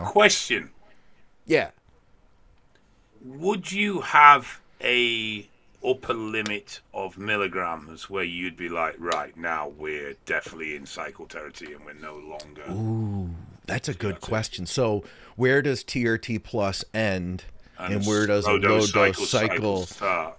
Question. Yeah. Would you have a upper limit of milligrams where you'd be like, right, now we're definitely in cycle territory and we're no longer... Ooh, that's a good TRT. question. So where does TRT Plus end and where does a low-dose low-dose cycle start?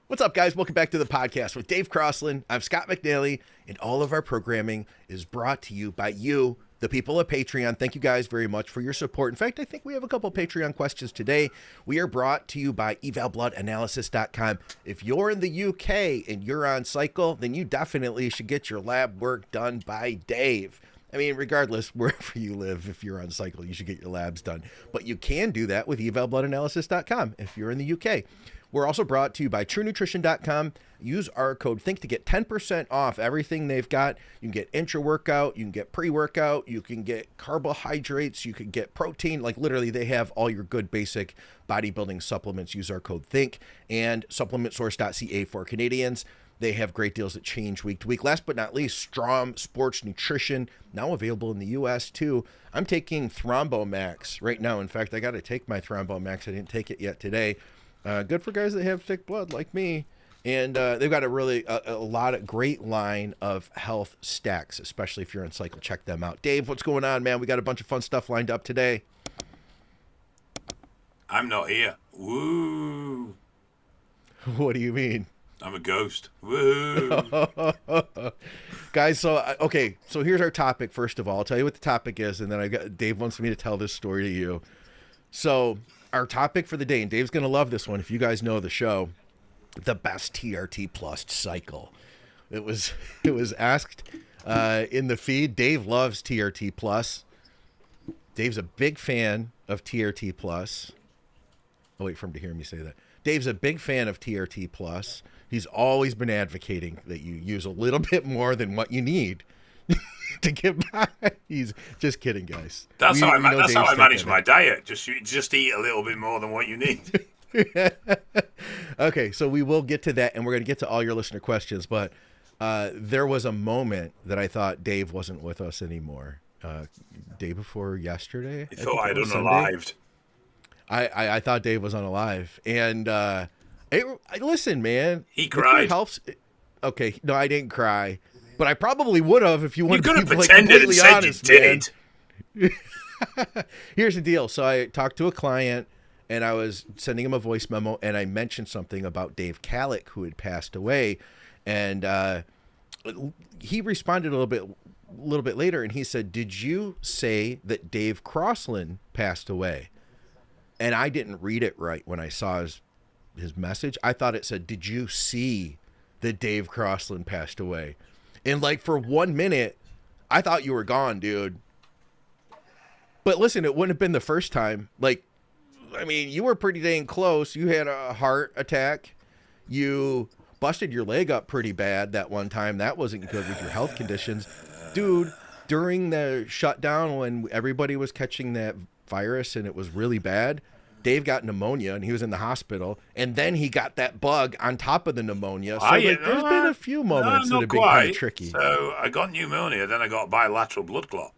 What's up, guys? Welcome back to the podcast with Dave Crosland. I'm Scott McNally, and all of our programming is brought to you by you, the people of Patreon. Thank you guys very much for your support. In fact, I think we have a couple Patreon questions today. We are brought to you by evalbloodanalysis.com. If you're in the UK and you're on cycle, then you definitely should get your lab work done by Dave. I mean, regardless, wherever you live, if you're on cycle, you should get your labs done. But you can do that with evalbloodanalysis.com if you're in the UK. We're also brought to you by TrueNutrition.com. Use our code THINK to get 10% off everything they've got. You can get intra-workout, you can get pre-workout, you can get carbohydrates, you can get protein. Like literally, they have all your good basic bodybuilding supplements. Use our code THINK and supplementsource.ca for Canadians. They have great deals that change week to week. Last but not least, Strom Sports Nutrition, now available in the U.S. too. I'm taking Thrombomax right now. In fact, I got to take my Thrombomax. I didn't take it yet today. Good for guys that have thick blood like me. And they've got a lot of great line of health stacks, especially if you're on cycle. Check them out. Dave, what's going on, man? We got a bunch of fun stuff lined up today. I'm not here. Woo. What do you mean? I'm a ghost. Woo. Guys, so here's our topic. First of all, I'll tell you what the topic is, and then Dave wants me to tell this story to you. So our topic for the day, and Dave's going to love this one if you guys know the show, the best TRT Plus cycle. It was asked in the feed. Dave loves TRT Plus. Dave's a big fan of TRT Plus. I'll wait for him to hear me say that. Dave's a big fan of TRT Plus. He's always been advocating that you use a little bit more than what you need to get by. He's just kidding, guys. That's how I manage my diet. Just eat a little bit more than what you need. Okay, so we will get to that, and we're going to get to all your listener questions. But there was a moment that I thought Dave wasn't with us anymore. Day before yesterday. I thought I'd unalived. I thought Dave was unalive, and listen, man. He cried. Helps. Okay, no, I didn't cry. But I probably would have if you wanted to be pretended completely and honest, said you did. Here's the deal. So I talked to a client, and I was sending him a voice memo, and I mentioned something about Dave Calick, who had passed away, and he responded a little bit later, and he said, "Did you say that Dave Crosland passed away?" And I didn't read it right when I saw his message. I thought it said, "Did you see that Dave Crosland passed away?" And like for 1 minute, I thought you were gone, dude. But listen, it wouldn't have been the first time. Like, I mean, you were pretty dang close. You had a heart attack. You busted your leg up pretty bad that one time. That wasn't good with your health conditions. Dude, during the shutdown when everybody was catching that virus and it was really bad, Dave got pneumonia and he was in the hospital, and then he got that bug on top of the pneumonia. So there's been a few moments that have been kind of tricky. So I got pneumonia, then I got bilateral blood clot.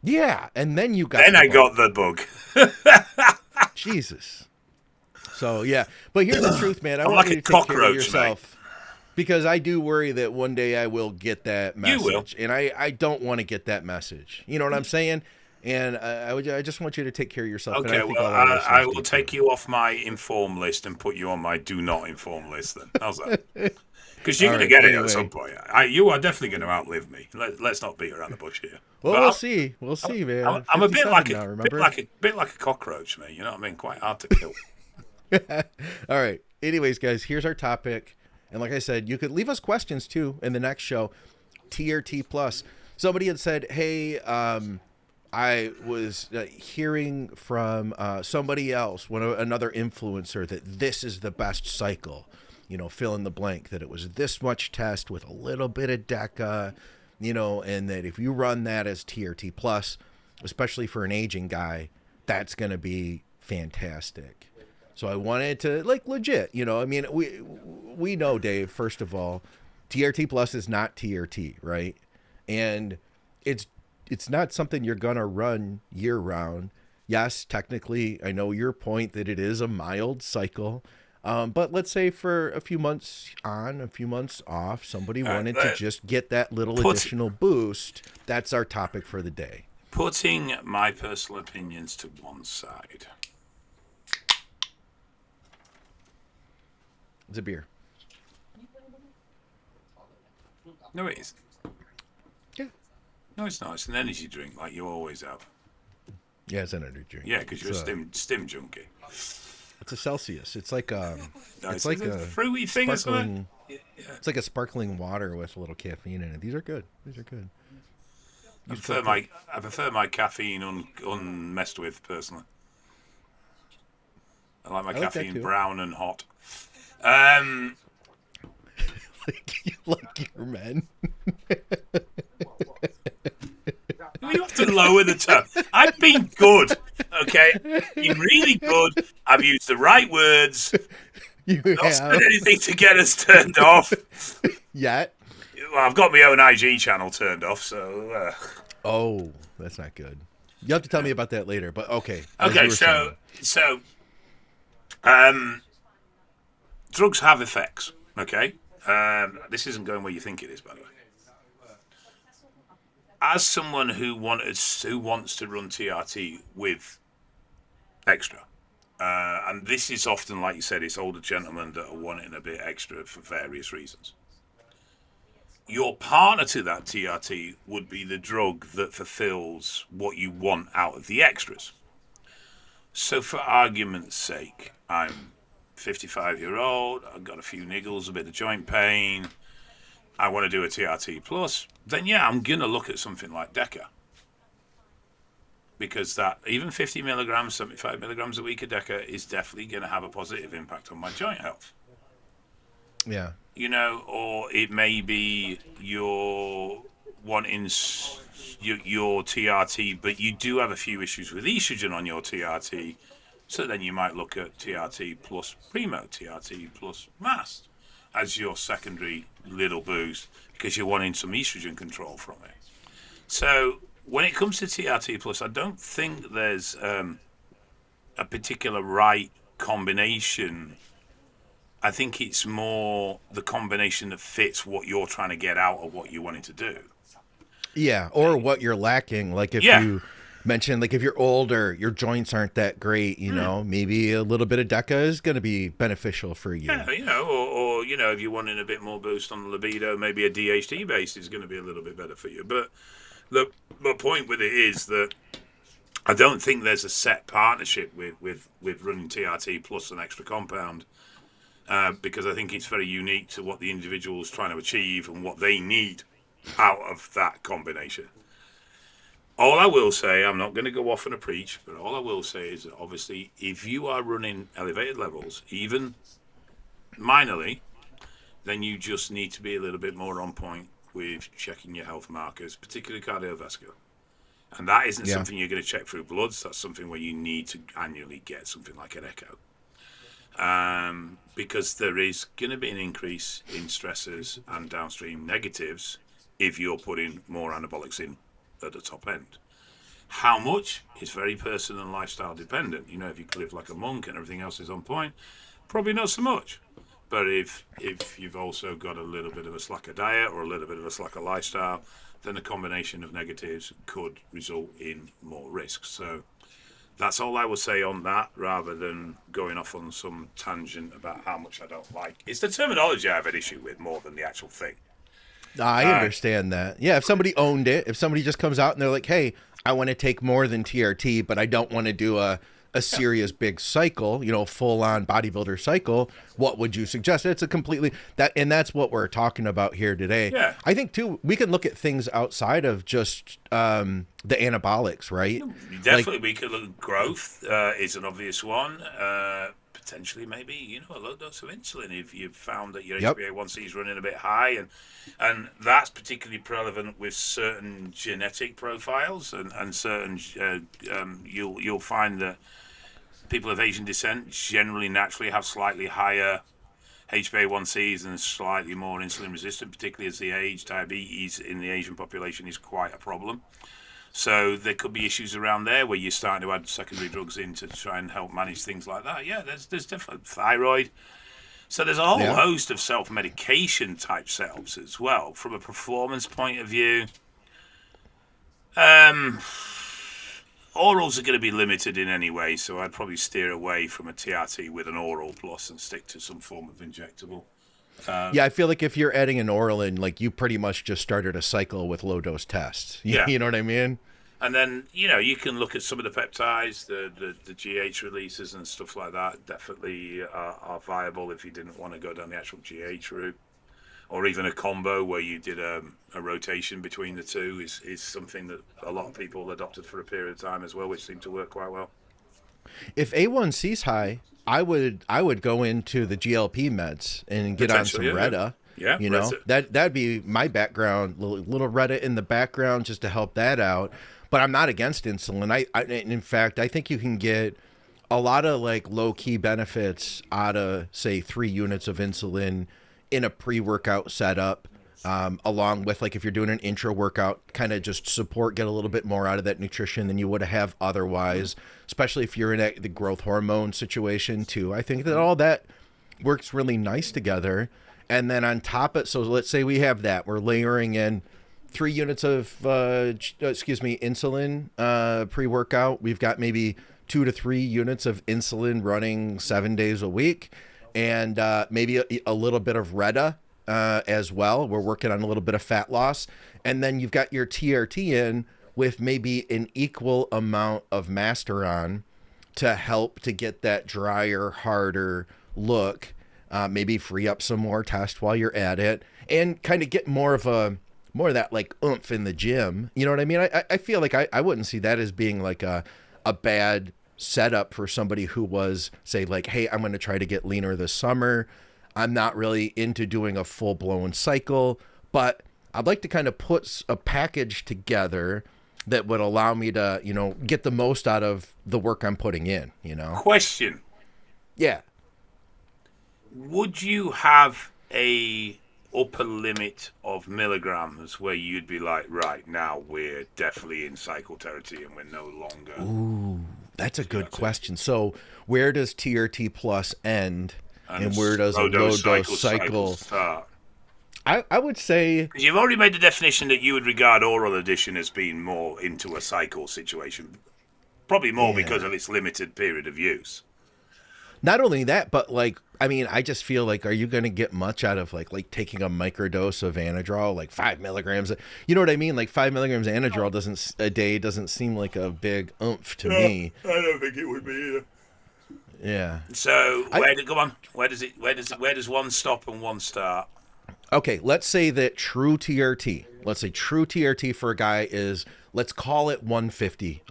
Yeah, and then you got. Then I got the bug. Jesus. So yeah, but here's the truth, man. I'm want like you a to take care of cockroach, yourself, because I do worry that one day I will get that message, You will. And I don't want to get that message. You know what I'm saying? And I just want you to take care of yourself. Okay, and I will take you off my inform list and put you on my do not inform list then. How's that? Because you're going to get it at some point. You are definitely going to outlive me. Let's not beat around the bush here. Well, we'll see. We'll see, man. I'm a bit like now, a cockroach, man. You know what I mean? Quite hard to kill. All right. Anyways, guys, here's our topic. And like I said, you could leave us questions too in the next show. TRT Plus. Somebody had said, hey, I was hearing from somebody else, another influencer, that this is the best cycle, fill in the blank, that it was this much test with a little bit of DECA, and that if you run that as TRT Plus, especially for an aging guy, that's going to be fantastic. So I wanted to, legit, I mean, we know, Dave, first of all, TRT Plus is not TRT, right? And it's it's not something you're gonna run year round. Yes, technically, I know your point that it is a mild cycle. But let's say for a few months on, a few months off, somebody wanted to just get that little additional boost. That's our topic for the day. Putting my personal opinions to one side. It's a beer. No, it isn't. Yeah. No, it's not. It's an energy drink like you always have. Yeah, it's an energy drink. Yeah, because you're a stim junkie. It's a Celsius. It's like a. No, it's like a fruity thing, isn't it? Yeah. It's like a sparkling water with a little caffeine in it. These are good. I prefer my caffeine unmessed with personally. I like my caffeine brown and hot. Like your men. You have to lower the tone. I've been good, okay? Been really good. I've used the right words. You not have. said anything to get us turned off. Yet? Well, I've got my own IG channel turned off, so... Oh, that's not good. You have to tell me about that later, but okay. Okay, so drugs have effects, okay? This isn't going where you think it is, by the way. As someone who wants to run TRT with extra, and this is often, like you said, it's older gentlemen that are wanting a bit extra for various reasons. Your partner to that TRT would be the drug that fulfills what you want out of the extras. So for argument's sake, I'm 55-year-old, I've got a few niggles, a bit of joint pain, I want to do a TRT Plus, then yeah, I'm going to look at something like Deca. Because that, even 50 milligrams, 75 milligrams a week of Deca is definitely going to have a positive impact on my joint health. Yeah. You know, or it may be you're wanting your TRT, but you do have a few issues with estrogen on your TRT, so then you might look at TRT plus Primo, TRT plus Mast as your secondary little boost because you're wanting some estrogen control from it. So when it comes to TRT plus, I don't think there's a particular right combination. I think it's more the combination that fits what you're trying to get out of what you're wanting to do. Yeah, or what you're lacking. Like if you mentioned, like if you're older, your joints aren't that great, you know, maybe a little bit of Deca is going to be beneficial for you. Yeah, you know, or you know, if you're wanting a bit more boost on the libido, maybe a DHT base is going to be a little bit better for you. But the point with it is that I don't think there's a set partnership with running TRT plus an extra compound. Because I think it's very unique to what the individual is trying to achieve and what they need out of that combination. All I will say, I'm not going to go off on a preach, but all I will say is that obviously if you are running elevated levels, even minorly, then you just need to be a little bit more on point with checking your health markers, particularly cardiovascular. And that isn't something you're going to check through bloods. That's something where you need to annually get something like an echo. Because there is going to be an increase in stressors and downstream negatives if you're putting more anabolics in at the top end. How much is very personal and lifestyle dependent. You know, if you live like a monk and everything else is on point, probably not so much. But if you've also got a little bit of a slacker diet or a little bit of a slacker lifestyle, then a combination of negatives could result in more risks. So that's all I would say on that, rather than going off on some tangent about how much I don't like. It's the terminology I have an issue with more than the actual thing. I understand that. Yeah, if somebody owned it, if somebody just comes out and they're like, hey, I want to take more than TRT, but I don't want to do a serious big cycle, you know, full on bodybuilder cycle, what would you suggest? It's a completely and that's what we're talking about here today. Yeah. I think too, we can look at things outside of just the anabolics, right? Definitely, we could look at growth is an obvious one. Potentially, maybe, you know, a low dose of insulin if you've found that your HbA1c is running a bit high, and that's particularly prevalent with certain genetic profiles, and certain you'll find that people of Asian descent generally naturally have slightly higher HbA1cs and slightly more insulin resistant, particularly as they age. Diabetes in the Asian population is quite a problem. So there could be issues around there where you're starting to add secondary drugs in to try and help manage things like that. Yeah, there's definitely thyroid. So there's a whole Yeah. host of self-medication type setups as well. From a performance point of view, orals are going to be limited in any way, so I'd probably steer away from a TRT with an oral plus and stick to some form of injectable. Yeah, I feel like if you're adding an oral in, like you pretty much just started a cycle with low dose tests. Yeah. You know what I mean? And then, you can look at some of the peptides, the GH releases and stuff like that. Definitely are viable if you didn't want to go down the actual GH route. Or even a combo where you did a rotation between the two is something that a lot of people adopted for a period of time as well, which seemed to work quite well. If A1C's high, I would go into the GLP meds and get on some Retta. Yeah, you know, that'd be my background, little Retta in the background just to help that out. But I'm not against insulin. In fact, I think you can get a lot of like low key benefits out of say 3 units of insulin in a pre-workout setup, along with like if you're doing an intra workout, kind of just support, get a little bit more out of that nutrition than you would have otherwise, especially if you're in the growth hormone situation too. I think that all that works really nice together. And then on top of it, so let's say we have that, we're layering in 3 units of, insulin pre-workout. We've got maybe 2 to 3 units of insulin running 7 days a week, and maybe a little bit of Retta as well. We're working on a little bit of fat loss. And then you've got your TRT in with maybe an equal amount of Masteron to help to get that drier, harder look. Maybe free up some more test while you're at it, and kind of get more of that like oomph in the gym. You know what I mean? I feel like I wouldn't see that as being like a bad setup for somebody who was say like, hey, I'm going to try to get leaner this summer. I'm not really into doing a full blown cycle, but I'd like to kind of put a package together that would allow me to, get the most out of the work I'm putting in, Question. Yeah. Would you have a upper limit of milligrams where you'd be like, right now we're definitely in cycle territory and we're no longer? Ooh, that's a good question. So where does TRT Plus end and where does a low dose cycle start? I would say you've already made the definition that you would regard oral addition as being more into a cycle situation, probably more because of its limited period of use. Not only that, but like, I mean, I just feel like, are you going to get much out of like taking a microdose of Anadrol, like 5 milligrams? You know what I mean? Like 5 milligrams of Anadrol a day doesn't seem like a big oomph to me. I don't think it would be either. Yeah. So go on. Where does one stop and one start? Okay, let's say that true TRT. Let's say true TRT for a guy is, let's call it 150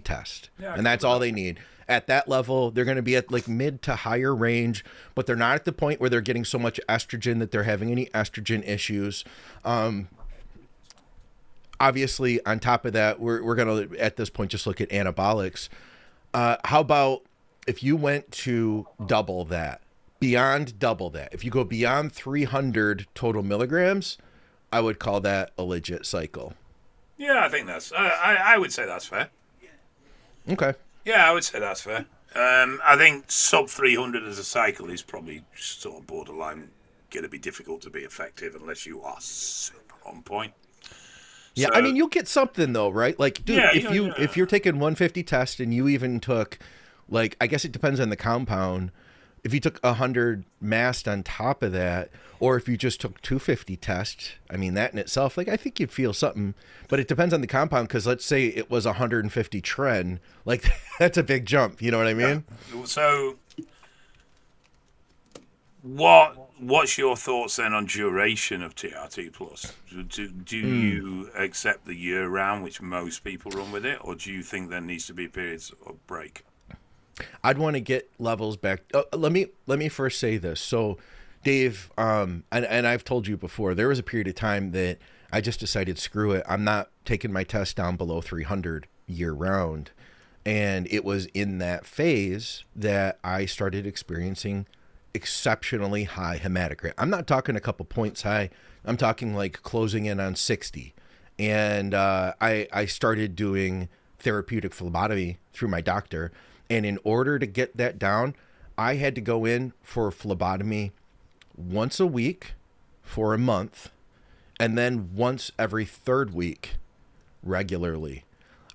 test. Yeah, and that's all they need. At that level, they're going to be at like mid to higher range, but they're not at the point where they're getting so much estrogen that they're having any estrogen issues. Obviously, on top of that, we're going to, at this point, just look at anabolics. How about if you went to double that, beyond double that? If you go beyond 300 total milligrams, I would call that a legit cycle. Yeah, I think that's, I would say that's fair. Okay. Yeah, I would say that's fair. I think sub 300 as a cycle is probably sort of borderline going to be difficult to be effective unless you are super on point. Yeah, so, I mean, you'll get something though, right? Like, dude, if you're taking 150 test and you even took, like, I guess it depends on the compound. If you took 100 Mast on top of that, or if you just took 250 test, I mean, that in itself, like, I think you'd feel something. But it depends on the compound, because let's say it was 150 tren, like, that's a big jump. You know what I mean? Yeah. So, what's your thoughts then on duration of TRT Plus? Do you accept the year round, which most people run with it, or do you think there needs to be periods of break? I'd want to get levels back. Let me first say this. So, Dave, and I've told you before, there was a period of time that I just decided, screw it. I'm not taking my test down below 300 year round. And it was in that phase that I started experiencing exceptionally high hematocrit. I'm not talking a couple points high. I'm talking like closing in on 60. and I started doing therapeutic phlebotomy through my doctor. And in order to get that down, I had to go in for phlebotomy once a week for a month, and then once every third week regularly.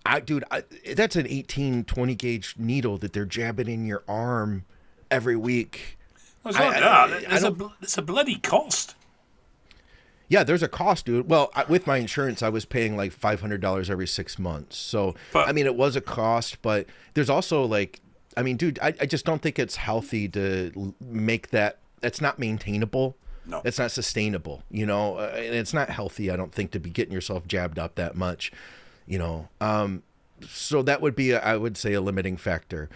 That's an 18-20 gauge needle that they're jabbing in your arm every week. Well, it's not that. There's a bloody cost. Yeah, there's a cost, dude. Well, with my insurance, I was paying like $500 every 6 months. So, I mean, it was a cost, but there's also like, I mean, dude, I just don't think it's healthy to make that. That's not maintainable. No. It's not sustainable, you know, and it's not healthy, I don't think, to be getting yourself jabbed up that much, you know. So that would be, I would say, a limiting factor.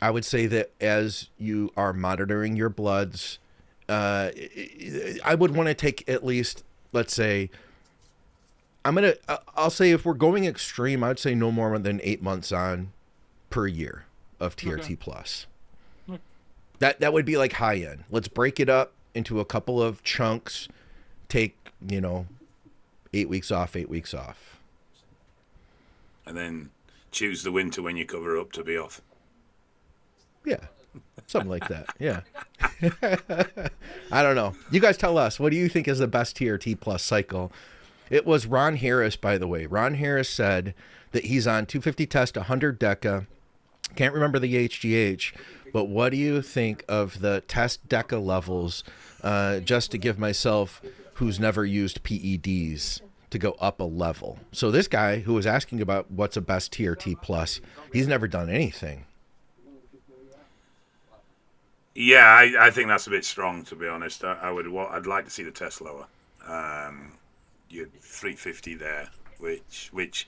I would say that as you are monitoring your bloods, I would want to take at least, let's say, I'll say if we're going extreme, I'd say no more than 8 months on per year of TRT Plus. That would be like high end. Let's break it up into a couple of chunks. Take, 8 weeks off, 8 weeks off. And then choose the winter when you cover up to be off. Yeah. Something like that. Yeah. I don't know. You guys tell us. What do you think is the best TRT Plus cycle? It was Ron Harris, by the way. Ron Harris said that he's on 250 test, 100 deca. Can't remember the HGH, but what do you think of the test deca levels, just to give myself, who's never used PEDs, to go up a level? So this guy who was asking about what's a best TRT Plus, he's never done anything. Yeah, I think that's a bit strong, to be honest. I'd like to see the test lower. You're 350 there, which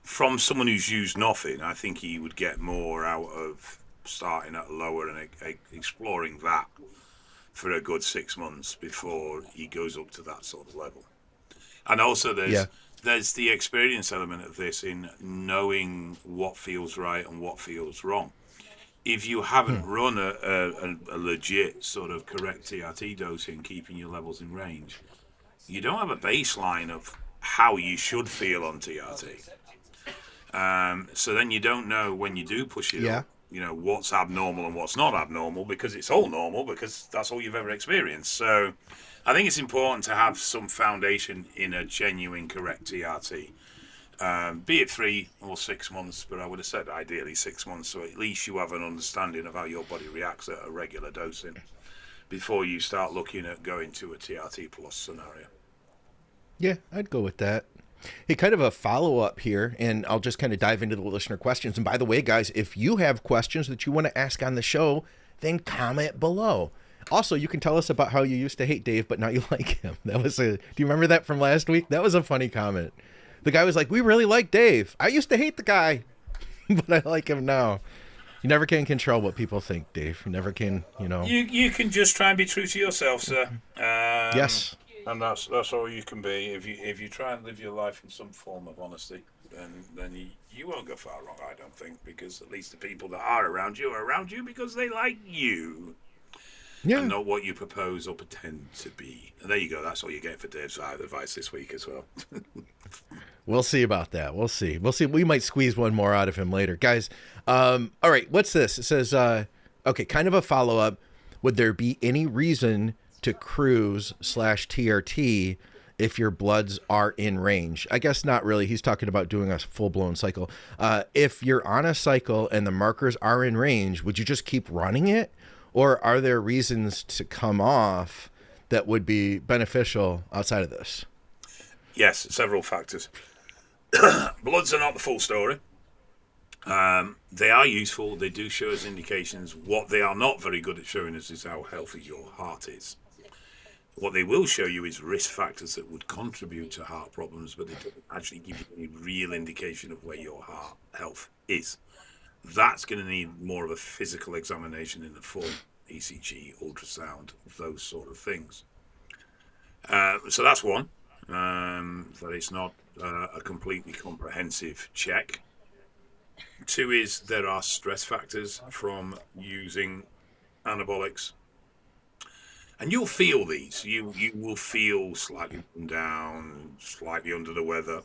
from someone who's used nothing, I think he would get more out of starting at lower and exploring that for a good 6 months before he goes up to that sort of level. And also there's the experience element of this in knowing what feels right and what feels wrong. If you haven't run a legit sort of correct TRT dosing, keeping your levels in range, you don't have a baseline of how you should feel on TRT. So then you don't know when you do push it up, what's abnormal and what's not abnormal, because it's all normal, because that's all you've ever experienced. So I think it's important to have some foundation in a genuine correct TRT. Be it 3 or 6 months, but I would have said ideally 6 months, so at least you have an understanding of how your body reacts at a regular dosing before you start looking at going to a TRT Plus scenario. Yeah, I'd go with that. Hey, kind of a follow-up here, and I'll just kind of dive into the listener questions. And by the way, guys, if you have questions that you want to ask on the show, then comment below. Also, you can tell us about how you used to hate Dave, but now you like him. Do you remember that from last week? That was a funny comment. The guy was like, we really like Dave. I used to hate the guy, but I like him now. You never can control what people think, Dave. You never can, You can just try and be true to yourself, sir. Yes. And that's all you can be. If you try and live your life in some form of honesty, then you won't go far wrong, I don't think, because at least the people that are around you because they like you. Yeah. And not what you propose or pretend to be. And there you go. That's all you get for Dave's advice this week as well. We'll see about that. We'll see. We might squeeze one more out of him later. Guys, all right, what's this? It says, okay, kind of a follow-up. Would there be any reason to cruise /TRT if your bloods are in range? I guess not really. He's talking about doing a full-blown cycle. If you're on a cycle and the markers are in range, would you just keep running it? Or are there reasons to come off that would be beneficial outside of this? Yes, several factors. Bloods are not the full story. They are useful. They do show us indications. What they are not very good at showing us is how healthy your heart is. What they will show you is risk factors that would contribute to heart problems, but they don't actually give you any real indication of where your heart health is. That's going to need more of a physical examination in the form of ECG, ultrasound, those sort of things. So that's one. That it's not a completely comprehensive check. 2 is there are stress factors from using anabolics. And you'll feel these. You will feel slightly down, slightly under the weather.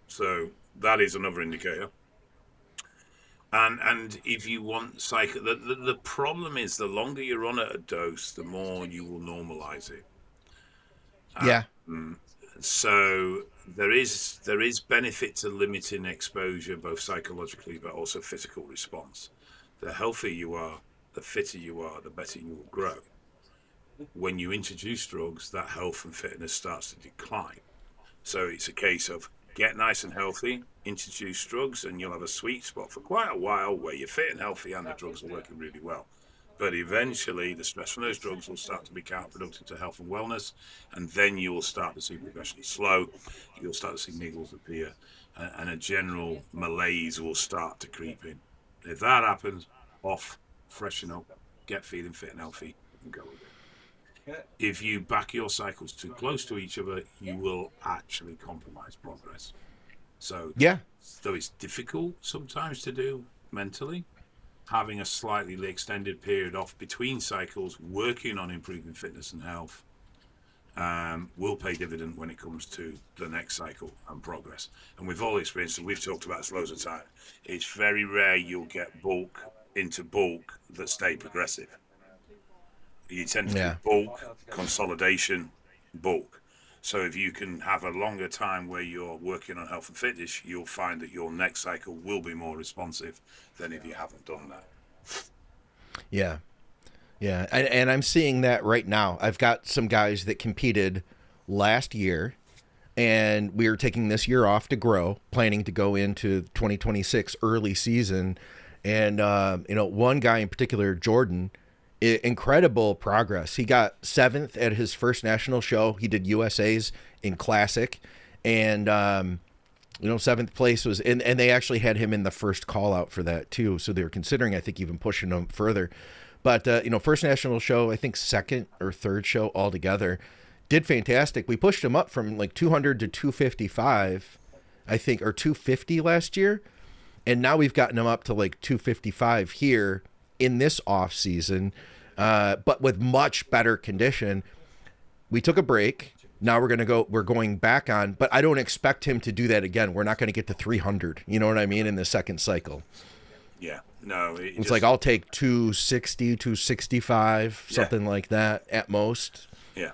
So that is another indicator. And if you want cycle, the problem is the longer you're on at a dose, the more you will normalize it. Yeah. So there is benefit to limiting exposure, both psychologically but also physical response. The healthier you are, the fitter you are, the better you will grow. When you introduce drugs, that health and fitness starts to decline. So it's a case of get nice and healthy, introduce drugs, and you'll have a sweet spot for quite a while where you're fit and healthy and the drugs are working really well. But eventually, the stress from those drugs will start to be counterproductive to health and wellness, and then you will start to see progression slow. You'll start to see niggles appear, and a general malaise will start to creep in. If that happens, off, freshen up, get feeling fit and healthy, and go with it. If you back your cycles too close to each other, you will actually compromise progress. So, Yeah. though it's difficult sometimes to do mentally, having a slightly extended period off between cycles, working on improving fitness and health, will pay dividend when it comes to the next cycle and progress. And we've all experienced, and we've talked about this loads of time, it's very rare you'll get bulk into bulk that stay progressive. You tend to do bulk, consolidation, bulk. So if you can have a longer time where you're working on health and fitness, you'll find that your next cycle will be more responsive than if you haven't done that. Yeah. Yeah. And I'm seeing that right now. I've got some guys that competed last year, and we are taking this year off to grow, planning to go into 2026 early season. And, one guy in particular, Jordan, incredible progress. He got 7th at his first national show. He did USA's in Classic, and 7th place was and they actually had him in the first call out for that too. So they were considering, I think, even pushing him further. But first national show, I think second or third show altogether, did fantastic. We pushed him up from like 200 to 255, I think, or 250 last year, and now we've gotten him up to like 255 here in this off season, but with much better condition. We took a break. Now we're going back on, but I don't expect him to do that again. We're not going to get to 300. You know what I mean? In the second cycle. Yeah. No, it's like, I'll take 260, 265, something like that at most. Yeah.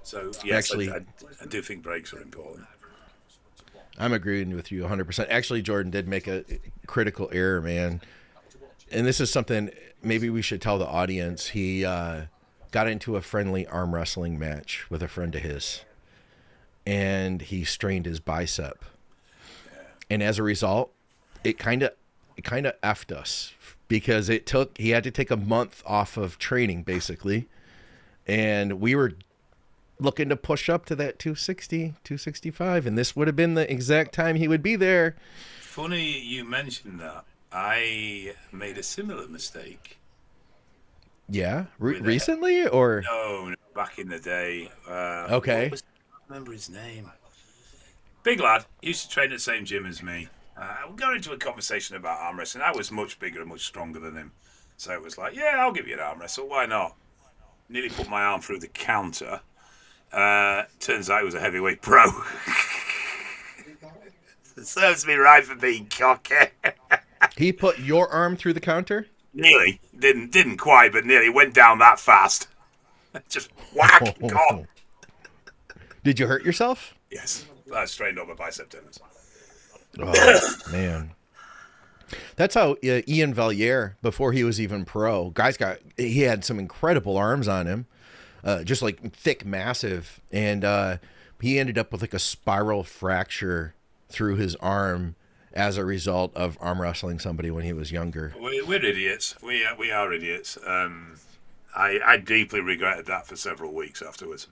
So yes, actually, I do think breaks are important. I'm agreeing with you 100%. Actually, Jordan did make a critical error, man. And this is something maybe we should tell the audience. He got into a friendly arm wrestling match with a friend of his, and he strained his bicep. And as a result, it kind of effed us, because he had to take a month off of training basically, and we were looking to push up to that 260, 265, and this would have been the exact time he would be there. Funny you mentioned that. I made a similar mistake. Yeah, recently or no, back in the day. Okay. I remember his name. Big lad, used to train at the same gym as me. We got into a conversation about arm wrestling. I was much bigger and much stronger than him, so it was like, yeah, I'll give you an arm wrestle. Why not? Nearly put my arm through the counter. Turns out he was a heavyweight pro. It serves me right for being cocky. He put your arm through the counter? Nearly. Didn't quite, but nearly. Went down that fast. Just whack, gone. Did you hurt yourself? Yes. I strained on my bicep tendons. Oh, man. That's how Ian Valliere, before he was even pro, he had some incredible arms on him, just like thick, massive. And he ended up with like a spiral fracture through his arm as a result of arm wrestling somebody when he was younger. We're idiots. We are idiots. I deeply regretted that for several weeks afterwards.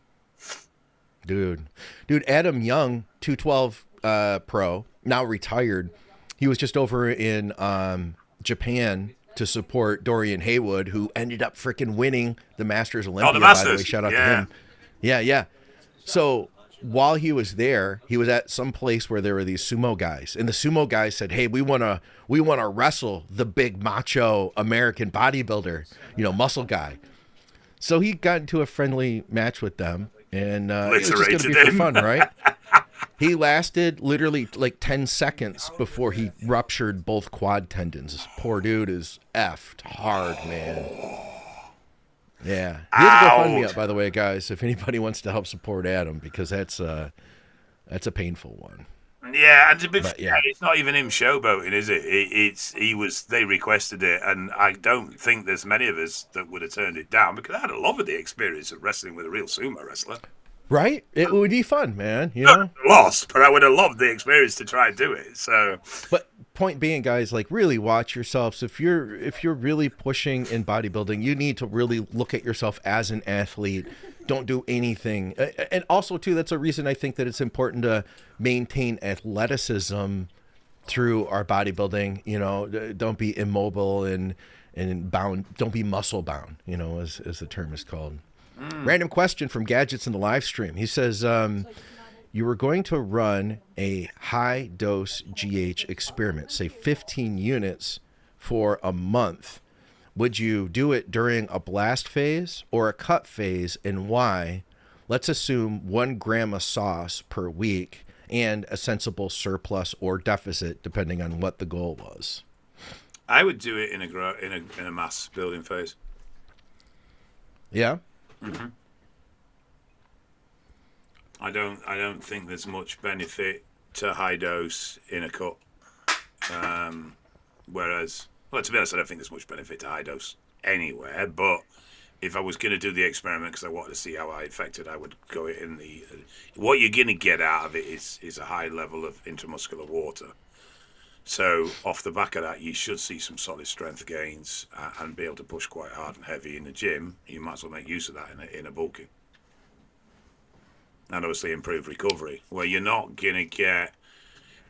Dude, Adam Young, 212 pro, now retired. He was just over in Japan to support Dorian Haywood, who ended up freaking winning the Masters Olympia. The Masters. By the way, shout out to him. Yeah. So while he was there, he was at some place where there were these sumo guys, and the sumo guys said, "Hey, we want to wrestle the big macho American bodybuilder, muscle guy." So he got into a friendly match with them, and it was just going to be for fun, right? He lasted literally like 10 seconds before he ruptured both quad tendons. Poor dude is effed hard, man. Yeah. He has a GoFundMe up, by the way, guys, if anybody wants to help support Adam, because that's a painful one. Yeah, and to be fair, it's not even him showboating, is it? They requested it, and I don't think there's many of us that would have turned it down, because I had a lot of the experience of wrestling with a real sumo wrestler. Right? It would be fun, man. You know, lost, but I would have loved the experience to try and do it. So, but point being, guys, like really watch yourselves. If you're really pushing in bodybuilding, you need to really look at yourself as an athlete. Don't do anything. And also, too, that's a reason I think that it's important to maintain athleticism through our bodybuilding. You know, don't be immobile and bound. Don't be muscle bound. You know, as the term is called. Random question from Gadgets in the live stream. He says, you were going to run a high dose GH experiment, say 15 units for a month. Would you do it during a blast phase or a cut phase, and why? Let's assume 1 gram of sauce per week and a sensible surplus or deficit, depending on what the goal was. I would do it in a mass building phase. Yeah. Mm-hmm. I don't think there's much benefit to high dose in a cut. Whereas, well, to be honest, I don't think there's much benefit to high dose anywhere. But if I was going to do the experiment because I wanted to see how I affected, I would go in the. What you're going to get out of it is a high level of intramuscular water. So off the back of that, you should see some solid strength gains and be able to push quite hard and heavy in the gym. You might as well make use of that in a bulking. And obviously improve recovery, where you're not going to get...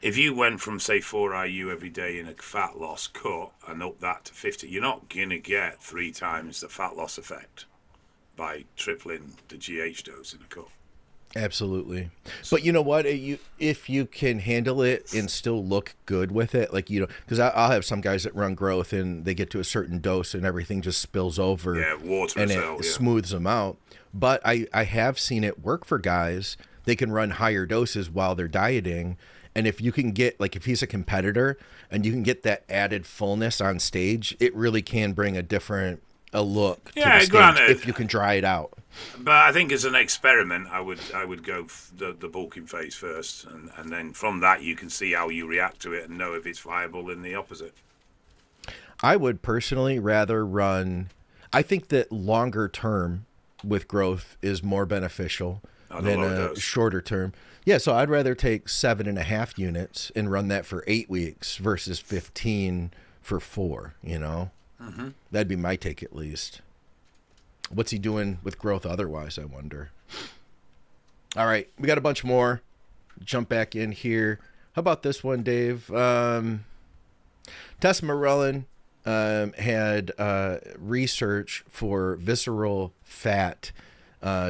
If you went from, say, 4 IU every day in a fat loss cut and up that to 50, you're not going to get 3 times the fat loss effect by tripling the GH dose in a cut. Absolutely. But you know what? If you can handle it and still look good with it, like, you know, because I'll have some guys that run growth and they get to a certain dose and everything just spills over. Yeah, water and it smooths them out. But I have seen it work for guys. They can run higher doses while they're dieting. And if you can get, like, if he's a competitor and you can get that added fullness on stage, it really can bring a different look to the stage granted, if you can dry it out. But I think as an experiment, I would go the bulking phase first, and then from that you can see how you react to it and know if it's viable in the opposite. I would personally rather run. I think that longer term with growth is more beneficial than a shorter term. Yeah, so I'd rather take 7.5 units and run that for 8 weeks versus 15 for 4. You know, That'd be my take at least. What's he doing with growth otherwise, I wonder? All right, we got a bunch more. Jump back in here. How about this one, Dave? Tesamorelin had research for visceral fat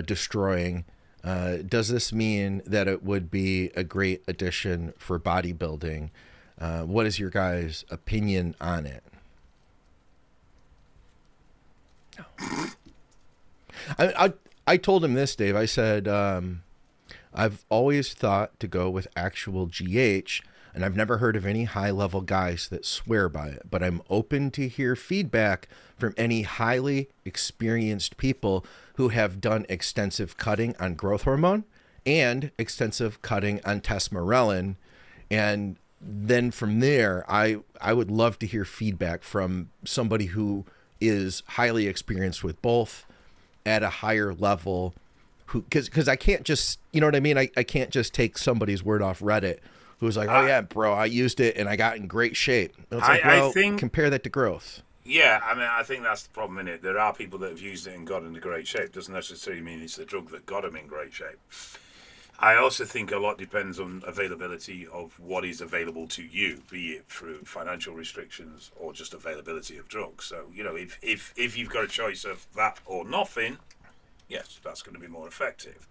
destroying. Does this mean that it would be a great addition for bodybuilding? What is your guys' opinion on it? I told him this, Dave. I said, I've always thought to go with actual GH, and I've never heard of any high-level guys that swear by it, but I'm open to hear feedback from any highly experienced people who have done extensive cutting on growth hormone and extensive cutting on tesamorelin. And then from there, I would love to hear feedback from somebody who is highly experienced with both at a higher level, who, because I can't just, you know what I mean? I can't just take somebody's word off Reddit who's like, oh yeah, bro, I used it and I got in great shape. It's like, well, I think, compare that to growth. Yeah, I mean, I think that's the problem in it. There are people that have used it and got into great shape. Doesn't necessarily mean it's the drug that got them in great shape. I also think a lot depends on availability of what is available to you, be it through financial restrictions or just availability of drugs. So, you know, if you've got a choice of that or nothing, yes, that's going to be more effective.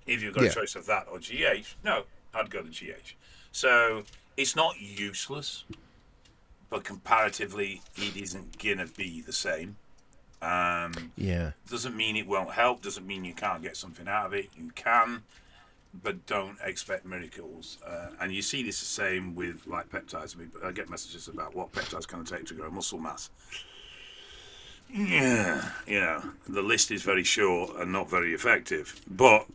If you've got a choice of that or GH, no, I'd go to GH. So it's not useless, but comparatively, it isn't going to be the same. Doesn't mean it won't help, doesn't mean you can't get something out of it. You can. but don't expect miracles. And you see this the same with like peptides. I get messages about what peptides can take to grow muscle mass. Yeah, the list is very short and not very effective. But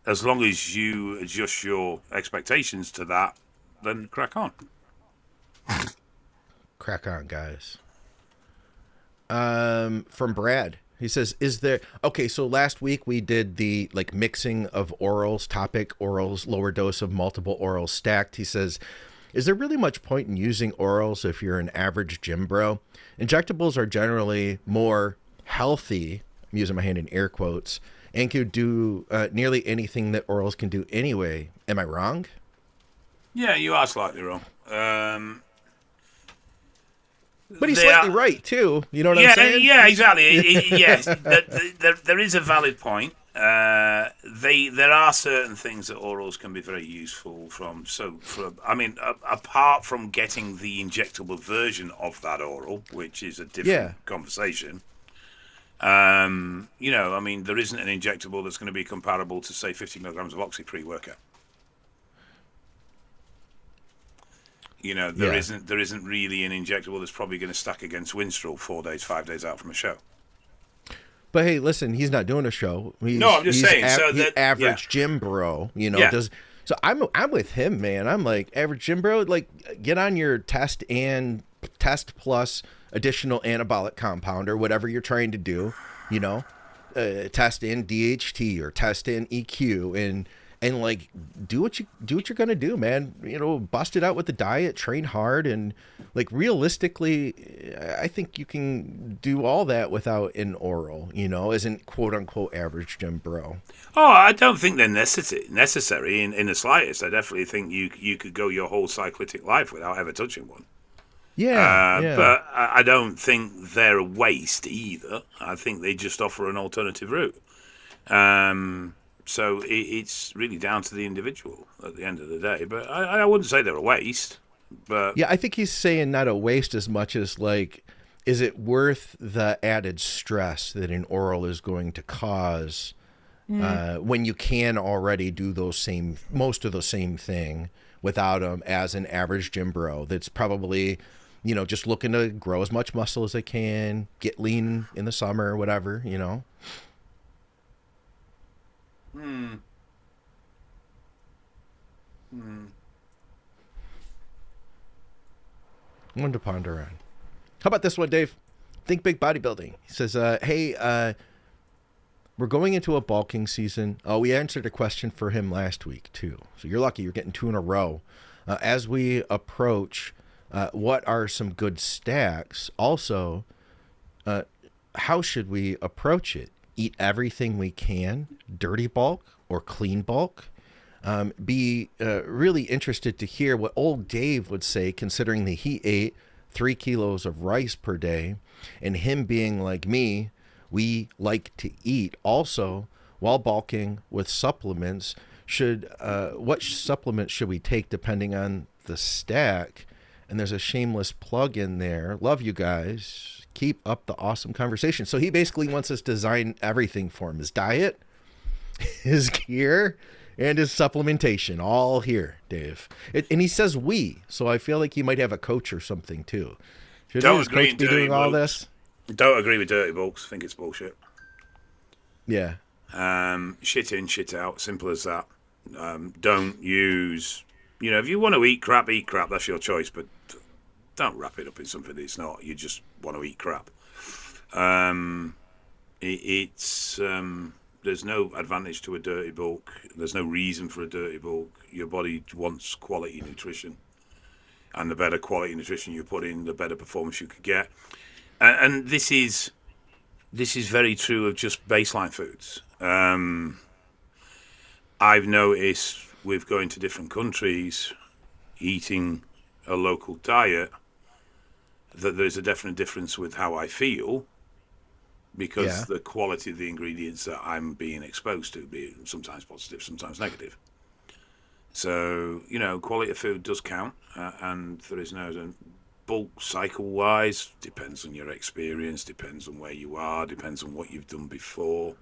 as long as you adjust your expectations to that, then crack on. Crack on, guys. From Brad. He says, is there... Okay, so last week we did the like mixing of orals topic, orals, lower dose of multiple orals stacked. He says, is there really much point in using orals if you're an average gym bro? Injectables are generally more healthy, I'm using my hand in air quotes, and could do nearly anything that orals can do anyway. Am I wrong? Yeah, you are slightly wrong. But he's slightly right, too. You know what I'm saying? Yeah, exactly. Yes, there is a valid point. There are certain things that orals can be very useful from. Apart from getting the injectable version of that oral, which is a different conversation. There isn't an injectable that's going to be comparable to, say, 50 milligrams of Oxy pre-workout. There isn't really an injectable that's probably going to stack against Winstrol 5 days out from a show. But hey, listen, he's not doing a show. I'm just saying. He's average gym bro, So I'm with him, man. I'm like, average gym bro, like get on your test plus additional anabolic compound or whatever you're trying to do, test in DHT or test in EQ and like do what you're gonna do, man. Bust it out with the diet, train hard, and like realistically, I think you can do all that without an oral. Isn't quote unquote average gym bro. Oh, I don't think they're necessary in the slightest. I definitely think you could go your whole cyclitic life without ever touching one. Yeah. But I don't think they're a waste either. I think they just offer an alternative route. So it's really down to the individual at the end of the day. But I wouldn't say they're a waste. But yeah, I think he's saying not a waste as much as like, is it worth the added stress that an oral is going to cause when you can already do most of the same thing without them as an average gym bro that's probably, just looking to grow as much muscle as they can, get lean in the summer or whatever, One to ponder on. How about this one, Dave? Think big bodybuilding. He says, hey, we're going into a bulking season. Oh, we answered a question for him last week, too. So you're lucky. You're getting 2 in a row. As we approach, what are some good stacks? Also, how should we approach it? Eat everything we can, dirty bulk or clean bulk? Be really interested to hear what old Dave would say, considering that he ate 3 kilos of rice per day, and him being like me, we like to eat. Also, while bulking with supplements, what supplements should we take depending on the stack? And there's a shameless plug in there. Love you guys. Keep up the awesome conversation. So he basically wants us to design everything for him. His diet, his gear, and his supplementation. All here, Dave. And he says we. So I feel like he might have a coach or something too. Should his coach be doing all this? Don't agree with dirty bulks. I think it's bullshit. Yeah. Shit in, shit out. Simple as that. Don't use... if you want to eat crap, that's your choice, but don't wrap it up in something that it's not. You just want to eat crap. There's no advantage to a dirty bulk. There's no reason for a dirty bulk. Your body wants quality nutrition. And the better quality nutrition you put in, the better performance you could get. And this is very true of just baseline foods. I've noticed with going to different countries, eating a local diet, that there's a definite difference with how I feel, because the quality of the ingredients that I'm being exposed to, be sometimes positive, sometimes negative. So, quality of food does count, and there is no bulk cycle-wise, depends on your experience, depends on where you are, depends on what you've done before.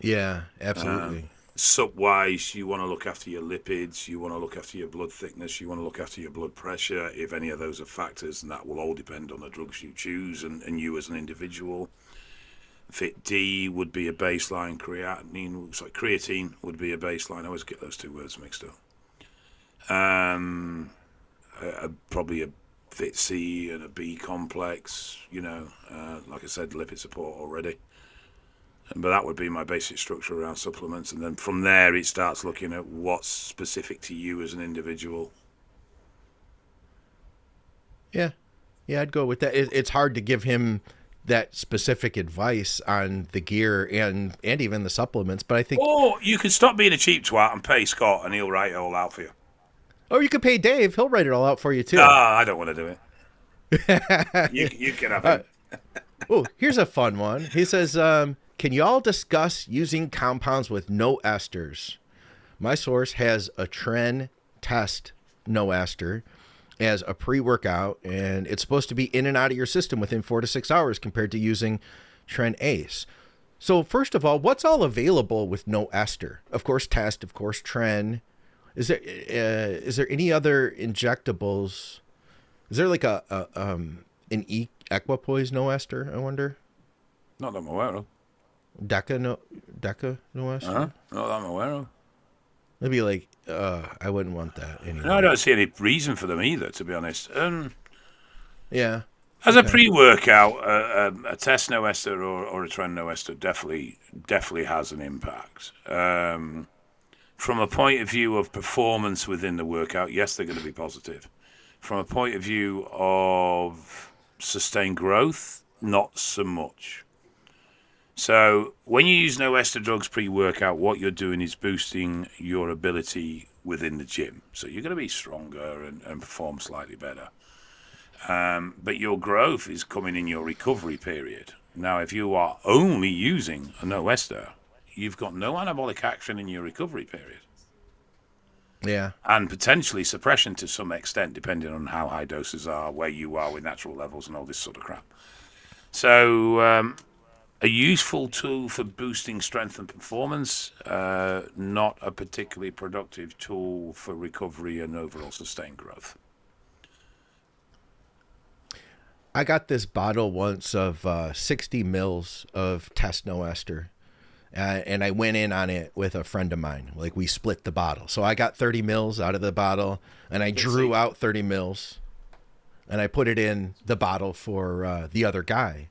Yeah, absolutely. Sup-wise, you want to look after your lipids, you want to look after your blood thickness, you want to look after your blood pressure, if any of those are factors, and that will all depend on the drugs you choose and you as an individual. Fit D would be a baseline, creatine would be a baseline. I always get those two words mixed up. Probably a Fit C and a B complex, like I said, lipid support already. But that would be my basic structure around supplements. And then from there, it starts looking at what's specific to you as an individual. Yeah, I'd go with that. It's hard to give him that specific advice on the gear and even the supplements, but I think... Or you could stop being a cheap twat and pay Scott, and he'll write it all out for you. Or you could pay Dave. He'll write it all out for you, too. No, I don't want to do it. you can have it. Oh, here's a fun one. He says... can y'all discuss using compounds with no esters? My source has a Tren test no ester as a pre-workout, and it's supposed to be in and out of your system within 4 to 6 hours compared to using Tren Ace. So first of all, what's all available with no ester? Of course, test, of course, Tren. Is there any other injectables? Is there like an equipoise no ester, I wonder? Not that I'm aware of. Deca no ester? Not that I'm aware of. Maybe like, I wouldn't want that anymore. No, I don't see any reason for them either, to be honest. Yeah. As a pre-workout, a test no ester or a Tren no ester definitely has an impact. From a point of view of performance within the workout, yes, they're going to be positive. From a point of view of sustained growth, not so much. So when you use no ester drugs pre-workout, what you're doing is boosting your ability within the gym. So you're going to be stronger and perform slightly better. But your growth is coming in your recovery period. Now, if you are only using a no ester, you've got no anabolic action in your recovery period. Yeah. And potentially suppression to some extent, depending on how high doses are, where you are with natural levels and all this sort of crap. So... a useful tool for boosting strength and performance, not a particularly productive tool for recovery and overall sustained growth. I got this bottle once of 60 mils of test no ester, and I went in on it with a friend of mine. Like, we split the bottle. So I got 30 mils out of the bottle, and I drew out 30 mils, and I put it in the bottle for the other guy.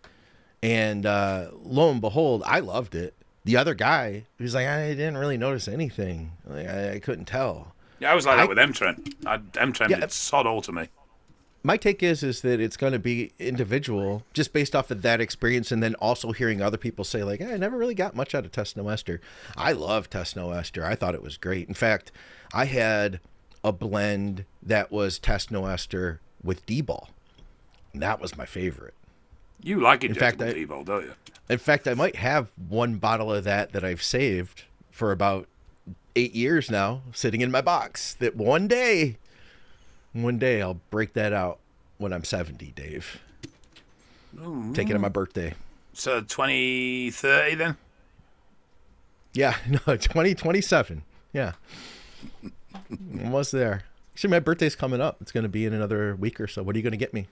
And lo and behold, I loved it. The other guy, he was like, I didn't really notice anything. Like, I couldn't tell. Yeah, I was like that with M-Tren. M-Tren did sod all to me. My take is that it's going to be individual, just based off of that experience, and then also hearing other people say, like, I never really got much out of test no ester. I love test no ester. I thought it was great. In fact, I had a blend that was test no ester with D-ball. And that was my favorite. You like injectable Eval, don't you? In fact, I might have one bottle of that I've saved for about 8 years now, sitting in my box, that one day I'll break that out when I'm 70, Dave. Take it on my birthday. So 2030 then? Yeah, no, 2027. Yeah. Almost there. Actually, my birthday's coming up. It's going to be in another week or so. What are you going to get me?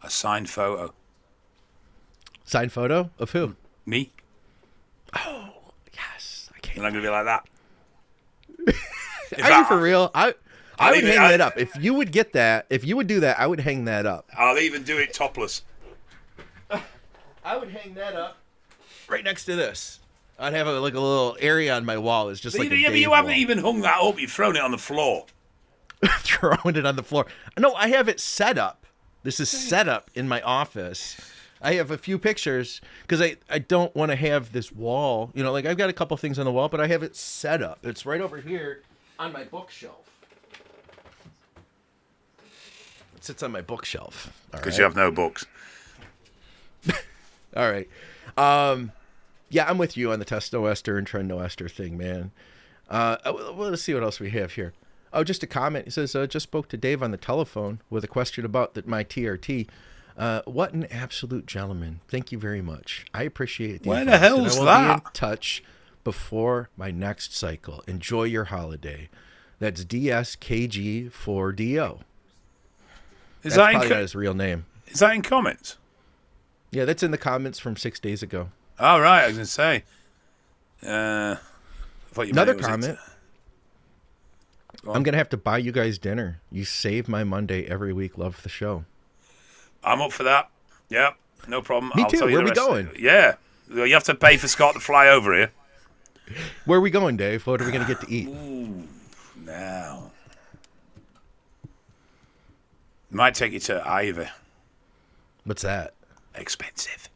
A signed photo. Signed photo of who? Me. Oh, yes. I can't. And I'm going to be like that. Are you for real? I would hang that up. If you would get that, if you would do that, I would hang that up. I'll even do it topless. I would hang that up right next to this. I'd have a little area on my wall. It's just like a but you haven't even hung that up. You've thrown it on the floor. Throwing it on the floor. No, I have it set up. This is set up in my office. I have a few pictures because I don't want to have this wall. You know, like I've got a couple things on the wall, but I have it set up. It's right over here on my bookshelf. It sits on my bookshelf. Because you have no books. All right. Yeah, I'm with you on the test no ester and Tren no ester thing, man. Let's see what else we have here. Oh, just a comment. He says, just spoke to Dave on the telephone with a question about my TRT. What an absolute gentleman. Thank you very much. I appreciate the Where advice, the hell's and I will that? be in touch before my next cycle. Enjoy your holiday. That's DSKG4DO. Is That's that probably not his real name. Is that in comments? Yeah, that's in the comments from 6 days ago. All right, I was going to say. I thought you meant Another it was comment. Go on. I'm going to have to buy you guys dinner. You save my Monday every week. Love the show. I'm up for that. Yeah, no problem. Me I'll too. tell you Where the we rest of going? it. Yeah. Well, you have to pay for Scott to fly over here. Where are we going, Dave? What are we going to get to eat? Ooh, now. Might take you to Ivy. What's that? Expensive.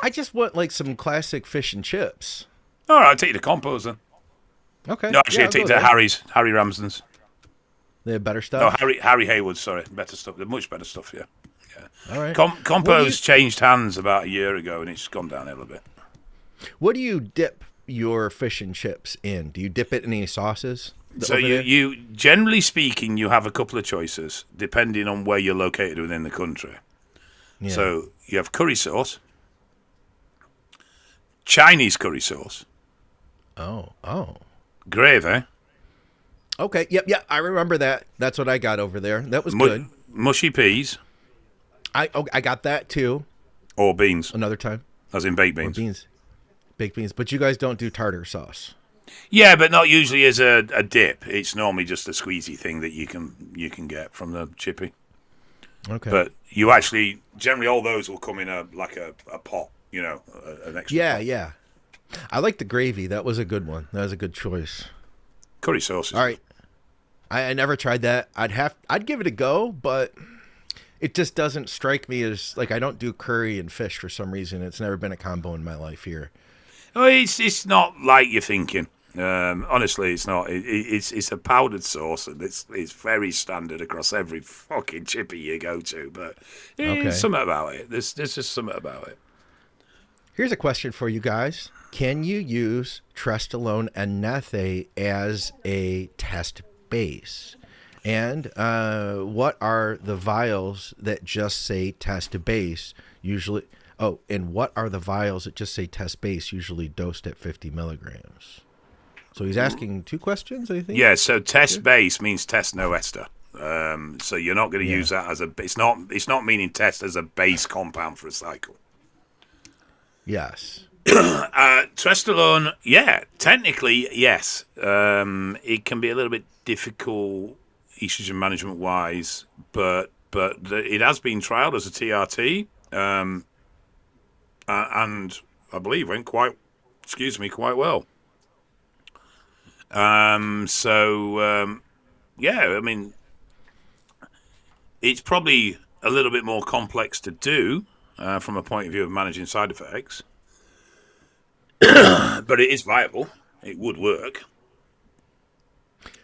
I just want like some classic fish and chips. All right, I'll take you to Compos then. Okay. No, actually, Yeah, I'll take I'll you go to there. Harry Ramsden's. They have better No, stuff. Harry Haywood, sorry. Better stuff. They're much better stuff, yeah. All right. Compos changed hands about a year ago, and it's gone downhill a bit. What do you dip your fish and chips in? Do you dip it in any sauces? So over there? you generally speaking, you have a couple of choices depending on where you're located within the country. Yeah. So you have curry sauce, Chinese curry sauce, Oh. gravy, Okay. Yep. I remember that. That's what I got over there. That was good. mushy peas, I got that too. or beans, Another time. as in baked Or beans. baked beans. But you guys don't do tartar sauce. Yeah, but not usually as a dip. It's normally just a squeezy thing that you can get from the chippy. Okay. But you actually generally all those will come in a pot, an extra. pot. Yeah. I like the gravy. That was a good one. That was a good choice. Curry sauce. All right. I never tried that. I'd give it a go, but it just doesn't strike me as like I don't do curry and fish for some reason. It's never been a combo in my life here. Oh, it's not like you're thinking. Honestly, it's not. It's a powdered sauce, and it's very standard across every fucking chippy you go to. But there's something about it. There's just something about it. Here's a question for you guys. Can you use Trestolone and Nethe as a test base? And what are the vials that just say test base usually? Oh, and what are the vials that just say test base usually dosed at 50 milligrams? So he's asking two questions, I think. Yeah. So test base means test no ester. So you're not going to use that as a. It's not meaning test as a base compound for a cycle. Yes. Trestolone, yeah, technically, yes. It can be a little bit difficult estrogen management wise, but it has been trialed as a TRT, and I believe went quite well. Yeah, I mean, it's probably a little bit more complex to do from a point of view of managing side effects. But it is viable. It would work.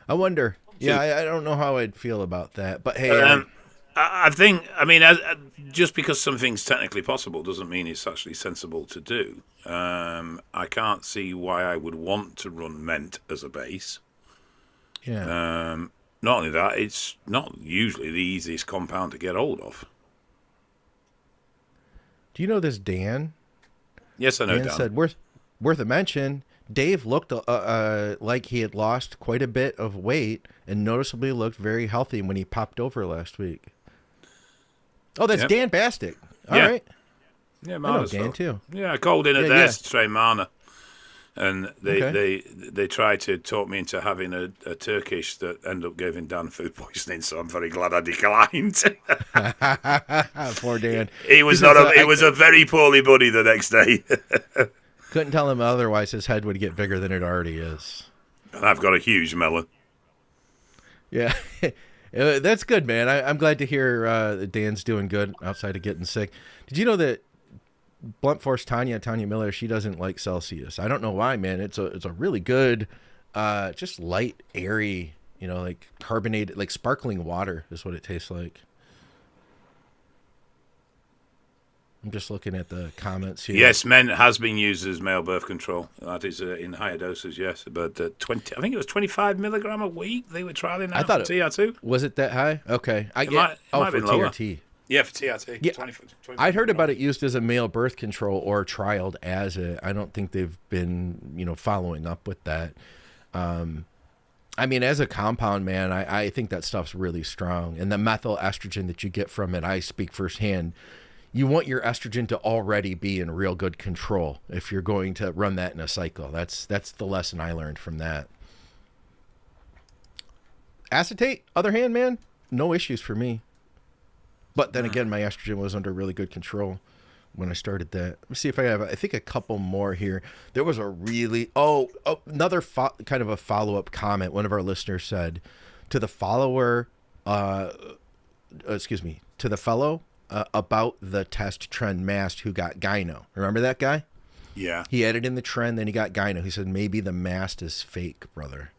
I wonder. Yeah, I don't know how I'd feel about that. But hey, I think, just because something's technically possible doesn't mean it's actually sensible to do. I can't see why I would want to run Ment as a base. yeah. Not only that, it's not usually the easiest compound to get hold of. Do you know this Dan? Yes, I know, Dan Dan. said, worth a mention, Dave looked like he had lost quite a bit of weight and noticeably looked very healthy when he popped over last week. Oh, that's Yep. Dan Bastick. All Yeah. right. Yeah, I know Marna's Dan, felt. too. Yeah, I called in at Yeah, theirs yeah. to train Marna. And Okay. they tried to talk me into having a Turkish that ended up giving Dan food poisoning, so I'm very glad I declined. Poor Dan. He was Because, not. It was a very poorly buddy the next day. Couldn't tell him otherwise. His head would get bigger than it already is. And I've got a huge melon. Yeah. That's good, man. I'm glad to hear that Dan's doing good outside of getting sick. Did you know that Blunt Force Tanya Miller, she doesn't like Celsius? I don't know why, man. It's a really good, just light, airy, like carbonated, like sparkling water is what it tastes like. I'm just looking at the comments here. Yes, men has been used as male birth control. That is in higher doses, yes. But 20, I think it was 25 milligram a week. They were trialing that. I thought for TR2. Was it that high? Okay. might have for been lower. TRT. Yeah, for TRT. Yeah, 20 I'd heard about it used as a male birth control or trialed as it. I don't think they've been, following up with that. I mean, as a compound, man, I think that stuff's really strong. And the methyl estrogen that you get from it, I speak firsthand. You want your estrogen to already be in real good control if you're going to run that in a cycle. That's the lesson I learned from that. Acetate, other hand, man, no issues for me. But then again, my estrogen was under really good control when I started that. Let me see if I think a couple more here. There was a really, another kind of a follow-up comment. One of our listeners said to the follower, to the fellow about the test trend Mast who got gyno. Remember that guy? Yeah. He added in the trend, then he got gyno. He said, maybe the Mast is fake, brother.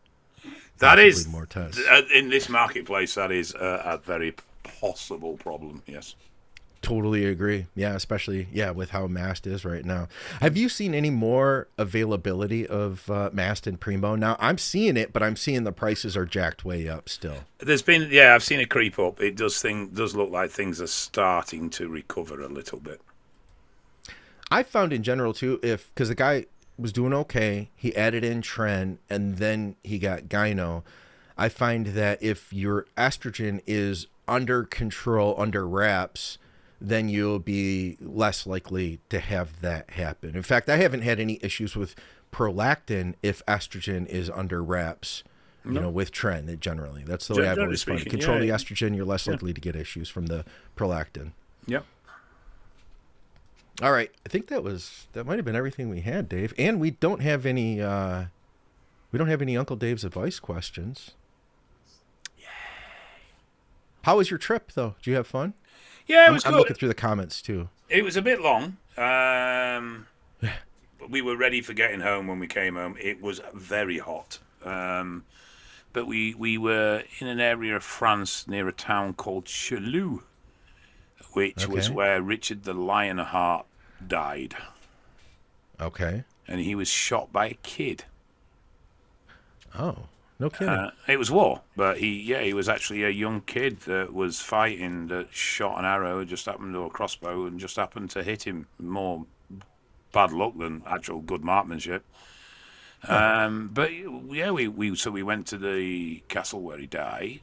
That Possibly is, more tests. In this marketplace, that is a very possible problem, yes. Totally agree. Yeah, especially, with how Mast is right now. Have you seen any more availability of Mast and Primo? Now, I'm seeing it, but I'm seeing the prices are jacked way up still. There's been, I've seen it creep up. It does look like things are starting to recover a little bit. I found in general, too, because the guy was doing okay, he added in Tren, and then he got gyno. I find that if your estrogen is under control, under wraps, then you'll be less likely to have that happen. In fact, I haven't had any issues with prolactin if estrogen is under wraps, with Tren generally. That's the way I've always found it. Control the estrogen, you're less likely to get issues from the prolactin. Yep. All right. I think that might have been everything we had, Dave. And we don't have any Uncle Dave's advice questions. Yay. How was your trip, though? Did you have fun? Yeah, it was good. I'm looking through the comments, too. It was a bit long. But we were ready for getting home when we came home. It was very hot. But we were in an area of France near a town called Chalou, which was where Richard the Lionheart died. Okay. And he was shot by a kid. Oh, no kidding. It was war, but he was actually a young kid that was fighting that shot an arrow, just happened to a crossbow, and just happened to hit him. More bad luck than actual good marksmanship. But we went to the castle where he died.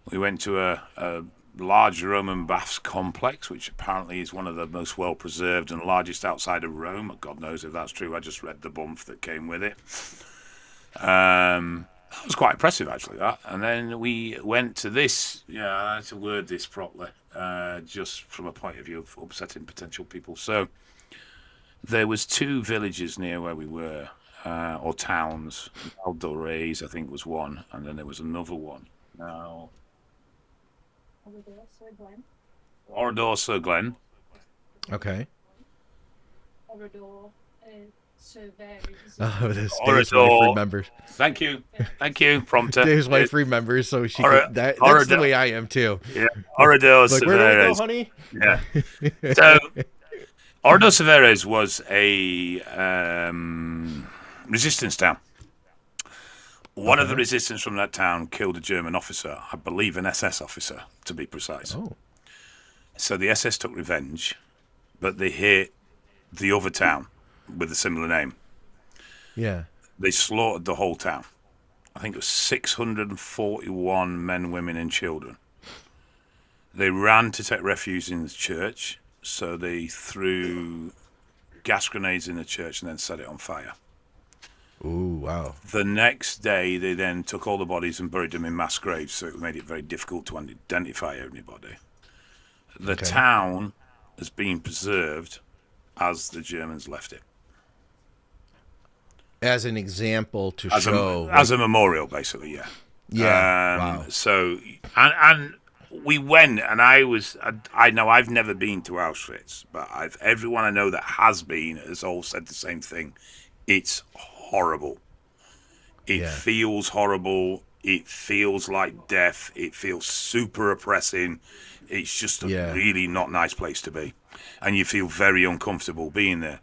We went to a large Roman baths complex, which apparently is one of the most well-preserved and largest outside of Rome. God knows if that's true. I just read the bump that came with it. That was quite impressive, actually, that. And then we went to this, I had to word this properly, just from a point of view of upsetting potential people. So there was 2 villages near where we were, or towns. Aldores, I think, was one, and then there was another one. Now, Orador Glen. Okay. Orador Dave's wife remembers. Thank you, prompter. Dave's wife remembers, so she that's the way I am too. Yeah, Orador like, where do we go, honey? Yeah. So, Orador Severes was a resistance town. One of the resistance from that town killed a German officer, I believe an SS officer, to be precise. Oh. So the SS took revenge, but they hit the other town with a similar name. Yeah. They slaughtered the whole town. I think it was 641 men, women, and children. They ran to take refuge in the church, so they threw gas grenades in the church and then set it on fire. Ooh, wow. The next day, they then took all the bodies and buried them in mass graves, so it made it very difficult to identify anybody. The town has been preserved as the Germans left it. As an example to show. As a memorial, basically, yeah. Yeah, wow. So, and we went, and I know I've never been to Auschwitz, but everyone I know that has been has all said the same thing. It's horrible. It feels horrible. It feels like death. It feels super oppressing. It's just a really not nice place to be. And you feel very uncomfortable being there.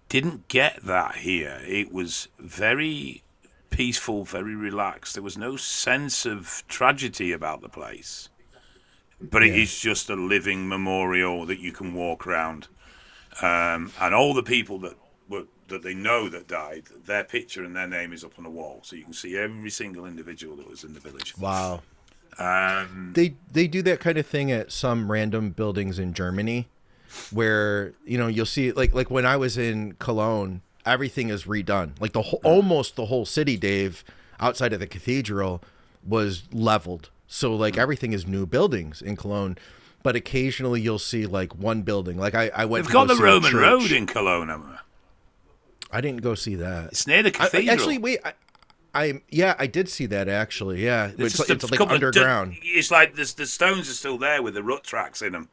Didn't get that here. It was very peaceful, very relaxed. There was no sense of tragedy about the place. but it is just a living memorial that you can walk around. And all the people that they know that died, their picture and their name is up on the wall, so you can see every single individual that was in the village. Wow. They do that kind of thing at some random buildings in Germany, where you'll see like when I was in Cologne, everything is redone. Like almost the whole city, Dave, outside of the cathedral, was leveled. So like everything is new buildings in Cologne. But occasionally you'll see like one building. Like I went. They've got the Roman road in Cologne, haven't they? I didn't go see that. It's near the cathedral. Actually, wait. I did see that actually. Yeah, it's like underground. It's like the stones are still there with the rut tracks in them.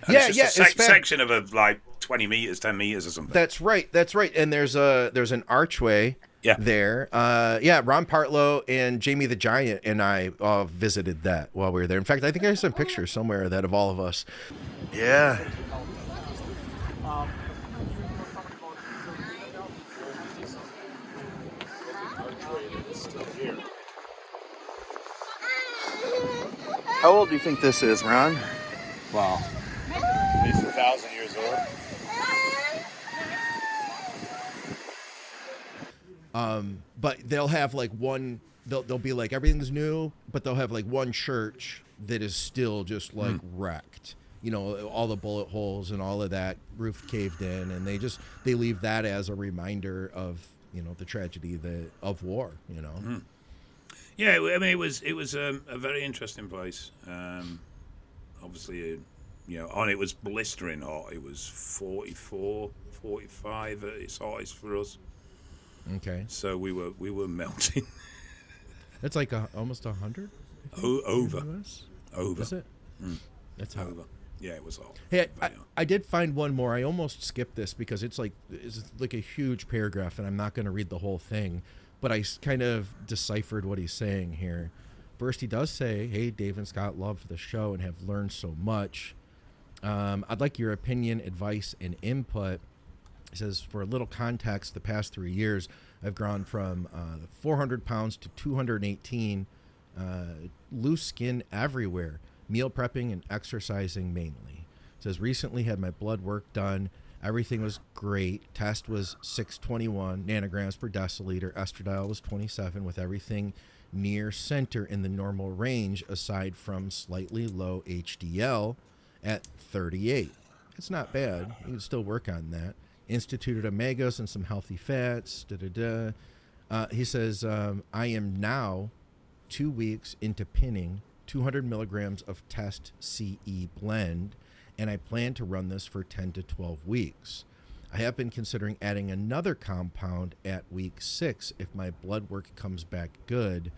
And yeah, it's just a section of like 20 meters, 10 meters or something. That's right. And there's an archway. Yeah. There. Ron Partlow and Jamie the Giant and I visited that while we were there. In fact, I think I have some pictures somewhere of that of all of us. Yeah. How old do you think this is, Ron? Wow. At least 1,000 years old. But they'll have like one. They'll be like everything's new, but they'll have like one church that is still just like wrecked. All the bullet holes and all of that, roof caved in, and they leave that as a reminder of the tragedy of war. Yeah, I mean it was a very interesting place. Obviously, and it was blistering hot. It was 44, 45 at its hottest for us. Okay. So we were melting. It's like almost 100. Over. Is it? That's hot. Over. Yeah, it was hot. Hey, I did find one more. I almost skipped this because it's like a huge paragraph, and I'm not going to read the whole thing. But I kind of deciphered what he's saying here. First, he does say, "Hey, Dave and Scott love the show and have learned so much. I'd like your opinion, advice, and input." He says, "For a little context, the past 3 years, I've grown from 400 pounds to 218, loose skin everywhere, meal prepping and exercising mainly." He says, "Recently had my blood work done. Everything was great. Test was 621 nanograms per deciliter. Estradiol was 27, with everything near center in the normal range, aside from slightly low HDL at 38. It's not bad. You can still work on that. Instituted omegas and some healthy fats. He says, I am now 2 weeks into pinning 200 milligrams of Test CE blend, and I plan to run this for 10 to 12 weeks. I have been considering adding another compound at week 6 if my blood work comes back good.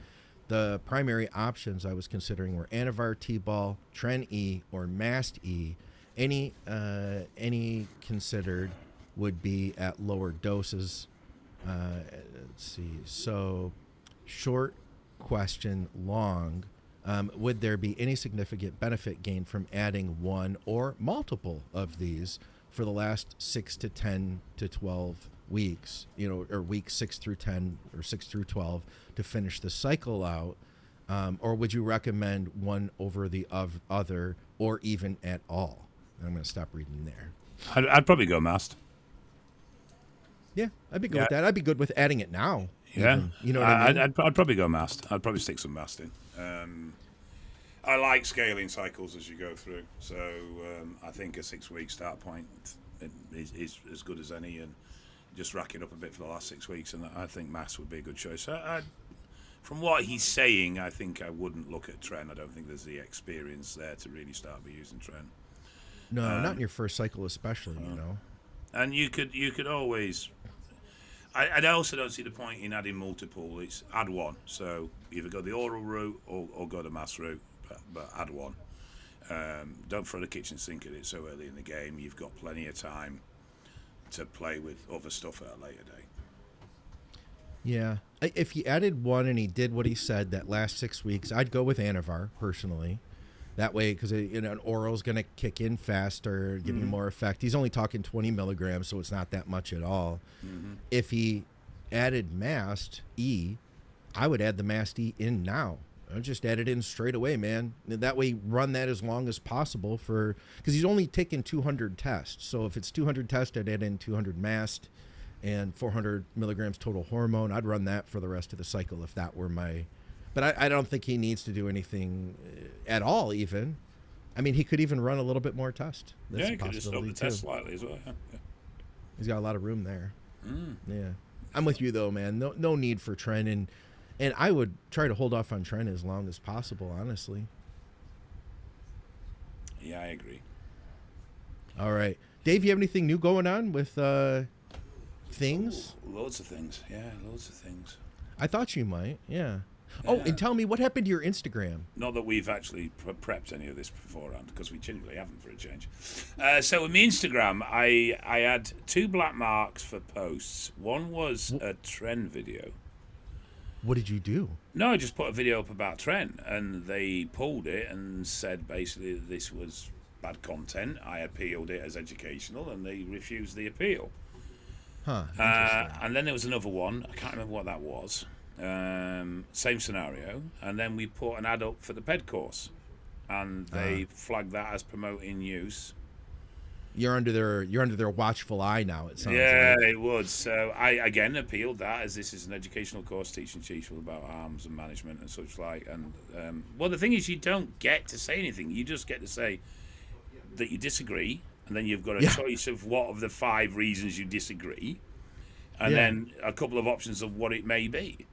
The primary options I was considering were Anavar T-ball, Tren E, or Mast E. Any considered would be at lower doses. Let's see. So, short question, long. Would there be any significant benefit gained from adding one or multiple of these for the last 6 to 10 to 12 weeks, or weeks 6 through 10 or 6 through 12 to finish the cycle out? Or would you recommend one over the other, or even at all? I'm going to stop reading there. I'd probably go Mast. Yeah, I'd be good with that. I'd be good with adding it now. Yeah. Even. You know what I mean? I'd probably go Mast. I'd probably stick some Mast in. I like scaling cycles as you go through. So I think a 6-week start point is as good as any, and just rack it up a bit for the last 6 weeks. And I think Mast would be a good choice. From what he's saying, I think I wouldn't look at Tren. I don't think there's the experience there to really start using Tren. No, not in your first cycle especially, And you could always... I also don't see the point in adding multiple. It's add one. So either go the oral route or go the Mast route, but add one. Don't throw the kitchen sink at it so early in the game. You've got plenty of time to play with other stuff at a later date. Yeah. If he added one and he did what he said that last 6 weeks, I'd go with Anavar, personally. That way, because an oral is going to kick in faster, give you more effect. He's only talking 20 milligrams, so it's not that much at all. Mm-hmm. If he added Mast E, I would add the Mast E in now. I'll just add it in straight away, man. That way, run that as long as possible because he's only taken 200 tests. So if it's 200 tests, I'd add in 200 Mast and 400 milligrams total hormone. I'd run that for the rest of the cycle if that were my. But I don't think he needs to do anything at all, even. I mean, he could even run a little bit more test. That's he could just up the test slightly as well. Yeah. He's got a lot of room there. Yeah. I'm with you, though, man. No need for tren. And I would try to hold off on tren as long as possible, honestly. Yeah, I agree. All right. Dave, you have anything new going on with things? Loads of things. Yeah, loads of things. I thought you might. Yeah. Oh, and tell me, what happened to your Instagram? Not that we've actually prepped any of this beforehand, because we generally haven't for a change. So with my Instagram, I had 2 black marks for posts. One was a tren video. What did you do? No, I just put a video up about tren, and they pulled it and said basically that this was bad content. I appealed it as educational, and they refused the appeal. Huh. And then there was another one. I can't remember what that was. Same scenario, and then we put an ad up for the ped course, and they flagged that as promoting use. You're under their watchful eye now. It sounds Yeah, like. it would. So I again appealed that, as this is an educational course teaching chiefs about arms and management and such like. And well, the thing is, you don't get to say anything. You just get to say that you disagree, and then you've got a choice of what of the 5 reasons you disagree, and then a couple of options of what it may be.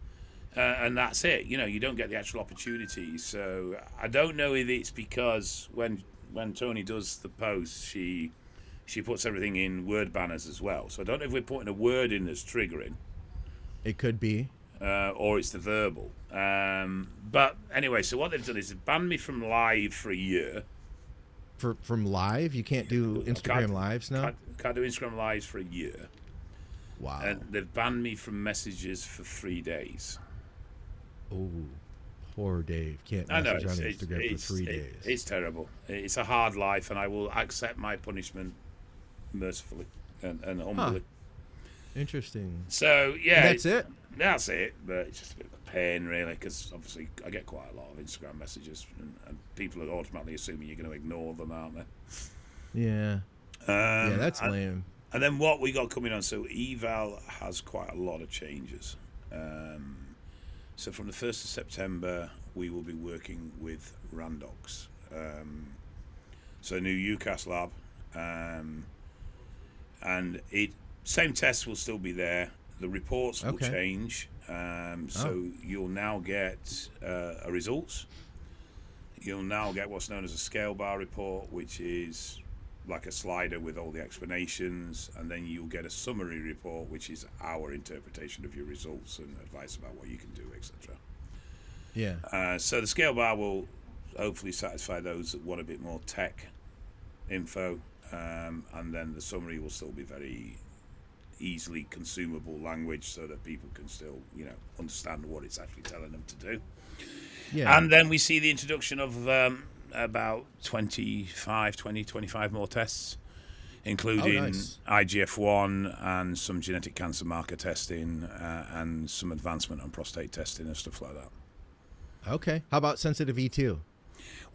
And that's it. You know, you don't get the actual opportunity. So I don't know if it's because when Tony does the post, she puts everything in word banners as well. So I don't know if we're putting a word in that's triggering. It could be. Or it's the verbal. But anyway, so what they've done is they've banned me from live for a year. From live? You can't do Instagram lives now? Can't do Instagram lives for a year. Wow. And they've banned me from messages for 3 days. Oh, poor Dave. Can't message on Instagram for 3 days. It's terrible. It's a hard life, and I will accept my punishment mercifully and humbly. Interesting. So, yeah. And that's it? That's it, but it's just a bit of a pain, really, because obviously I get quite a lot of Instagram messages, and people are automatically assuming you're going to ignore them, aren't they? Yeah. Yeah, that's lame. And then what we got coming on, so Eval has quite a lot of changes. So from the 1st of September, we will be working with Randox. So new UCAS lab. And same tests will still be there. The reports will change. So you'll now get a results. You'll now get what's known as a scale bar report, which is like a slider with all the explanations, and then you'll get a summary report, which is our interpretation of your results and advice about what you can do, etc. Yeah. So the scale bar will hopefully satisfy those that want a bit more tech info, and then the summary will still be very easily consumable language, so that people can still, understand what it's actually telling them to do. Yeah. And then we see the introduction of about 25 more tests, including IGF-1 and some genetic cancer marker testing, and some advancement on prostate testing and stuff like that. Okay. How about sensitive E2?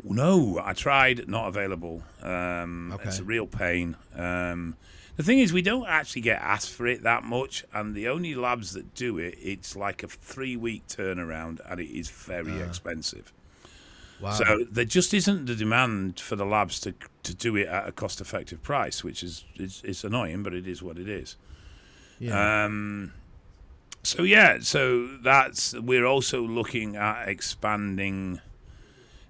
No, I tried, not available. It's a real pain. The thing is, we don't actually get asked for it that much, and the only labs that do it, it's like a 3-week turnaround, and it is very expensive. Wow. So there just isn't the demand for the labs to do it at a cost-effective price, which is annoying, but it is what it is. Yeah. So we're also looking at expanding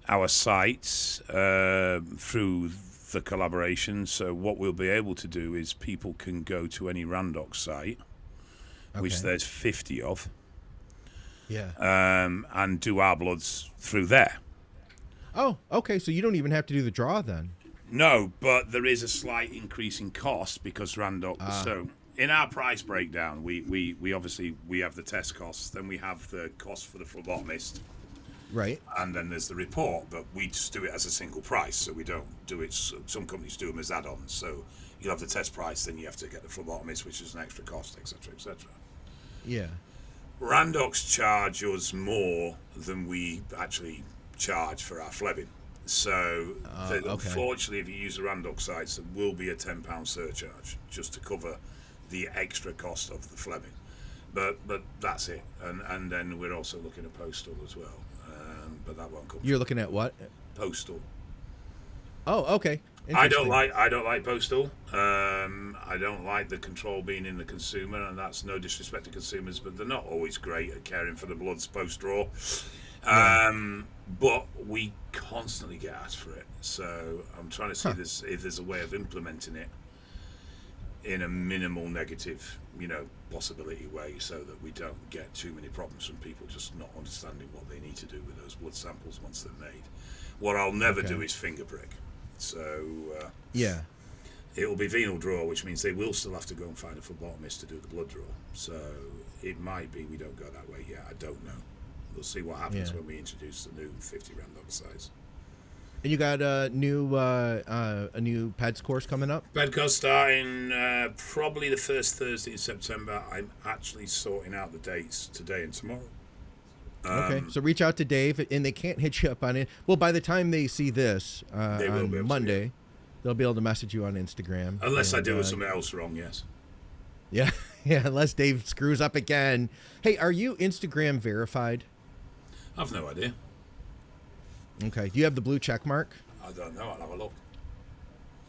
our sites through the collaboration. So what we'll be able to do is people can go to any Randox site, which there's 50 of, and do our bloods through there. Oh, okay. So you don't even have to do the draw then? No, but there is a slight increase in cost because Randox. So in our price breakdown, we obviously have the test costs, then we have the cost for the phlebotomist. Right. And then there's the report, but we just do it as a single price, so we don't do it. Some companies do them as add-ons. So you'll have the test price, then you have to get the phlebotomist, which is an extra cost, etc., etc. Yeah. Randox charge us more than we actually charge for our Fleming. So, unfortunately, if you use the Randox sites, there will be a £10 surcharge just to cover the extra cost of the Fleming. But that's it. And then we're also looking at postal as well. But that won't come. You're looking at what? Postal. Oh, okay. I don't like postal. I don't like the control being in the consumer, and that's no disrespect to consumers, but they're not always great at caring for the bloods post draw. But we constantly get asked for it, so I'm trying to see if there's a way of implementing it in a minimal negative, possibility way, so that we don't get too many problems from people just not understanding what they need to do with those blood samples once they're made. What I'll never do is finger prick. So it'll be venal draw, which means they will still have to go and find a phlebotomist to do the blood draw. So it might be we don't go that way yet. I don't know. We'll see what happens when we introduce the new 50 random size. And you got a new PEDS course coming up? PED course starting probably the first Thursday in September. I'm actually sorting out the dates today and tomorrow. Okay, so reach out to Dave, and they can't hit you up on it. Well, by the time they see this on Monday, they'll be able to message you on Instagram. Unless I do something else wrong, yes. Yeah, unless Dave screws up again. Hey, are you Instagram verified? I've no idea. Okay, do you have the blue check mark? I don't know. I'll have a look.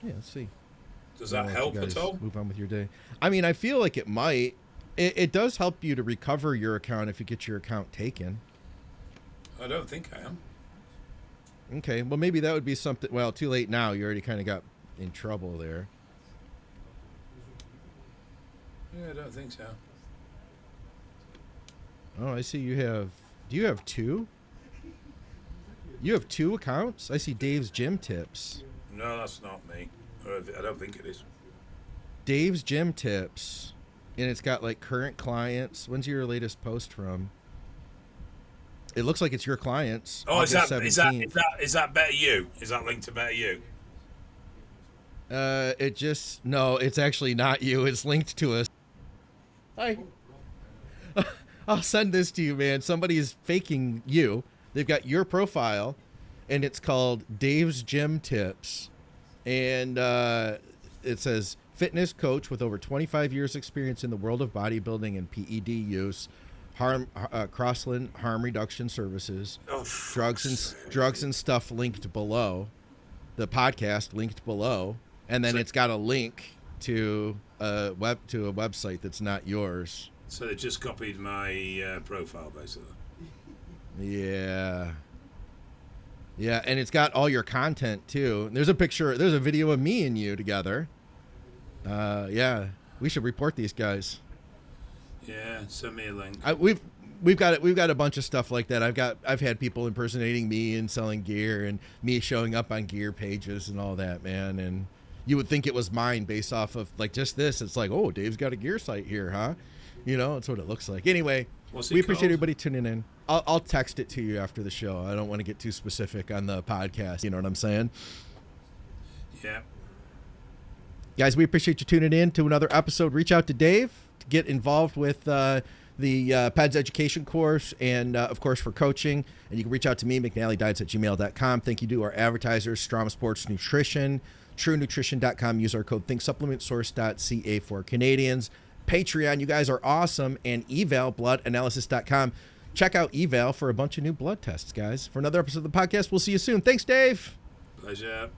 Yeah, let's see. Does that help at all? Move on with your day. I mean, I feel like it might. It does help you to recover your account if you get your account taken. I don't think I am. Okay, well, maybe that would be something. Well, too late now. You already kind of got in trouble there. Yeah, I don't think so. Oh, I see you have... Do you have two? You have two accounts? I see Dave's Gym Tips. No, that's not me. I don't think it is. Dave's Gym Tips. And it's got, like, current clients. When's your latest post from? It looks like it's your clients. Oh, is that Better You? Is that linked to Better You? No, it's actually not you. It's linked to us. Hi. I'll send this to you, man. Somebody is faking you. They've got your profile, and it's called Dave's Gym Tips. And it says, fitness coach with over 25 years experience in the world of bodybuilding and PED use, Crosland harm reduction services, drugs and stuff linked below, the podcast linked below, and then it's got a link to a website that's not yours. So they just copied my profile, basically. Yeah, and it's got all your content too. There's a video of me and you together. We should report these guys. Yeah, send me a link. We've got a bunch of stuff like that. I've had people impersonating me and selling gear, and me showing up on gear pages and all that, man. And you would think it was mine based off of like just this. It's like, oh, Dave's got a gear site here, huh? That's what it looks like. Anyway, we appreciate everybody tuning in. I'll text it to you after the show. I don't want to get too specific on the podcast. You know what I'm saying? Yeah. Guys, we appreciate you tuning in to another episode. Reach out to Dave to get involved with the PEDS education course and, of course, for coaching. And you can reach out to me, McNallyDiets@gmail.com. Thank you to our advertisers, Strom Sports Nutrition, TrueNutrition.com. Use our code ThinkSupplementSource.ca for Canadians. Patreon, you guys are awesome. And Eval, BloodAnalysis.com. Check out Eval for a bunch of new blood tests, guys. For another episode of the podcast, we'll see you soon. Thanks, Dave. Pleasure.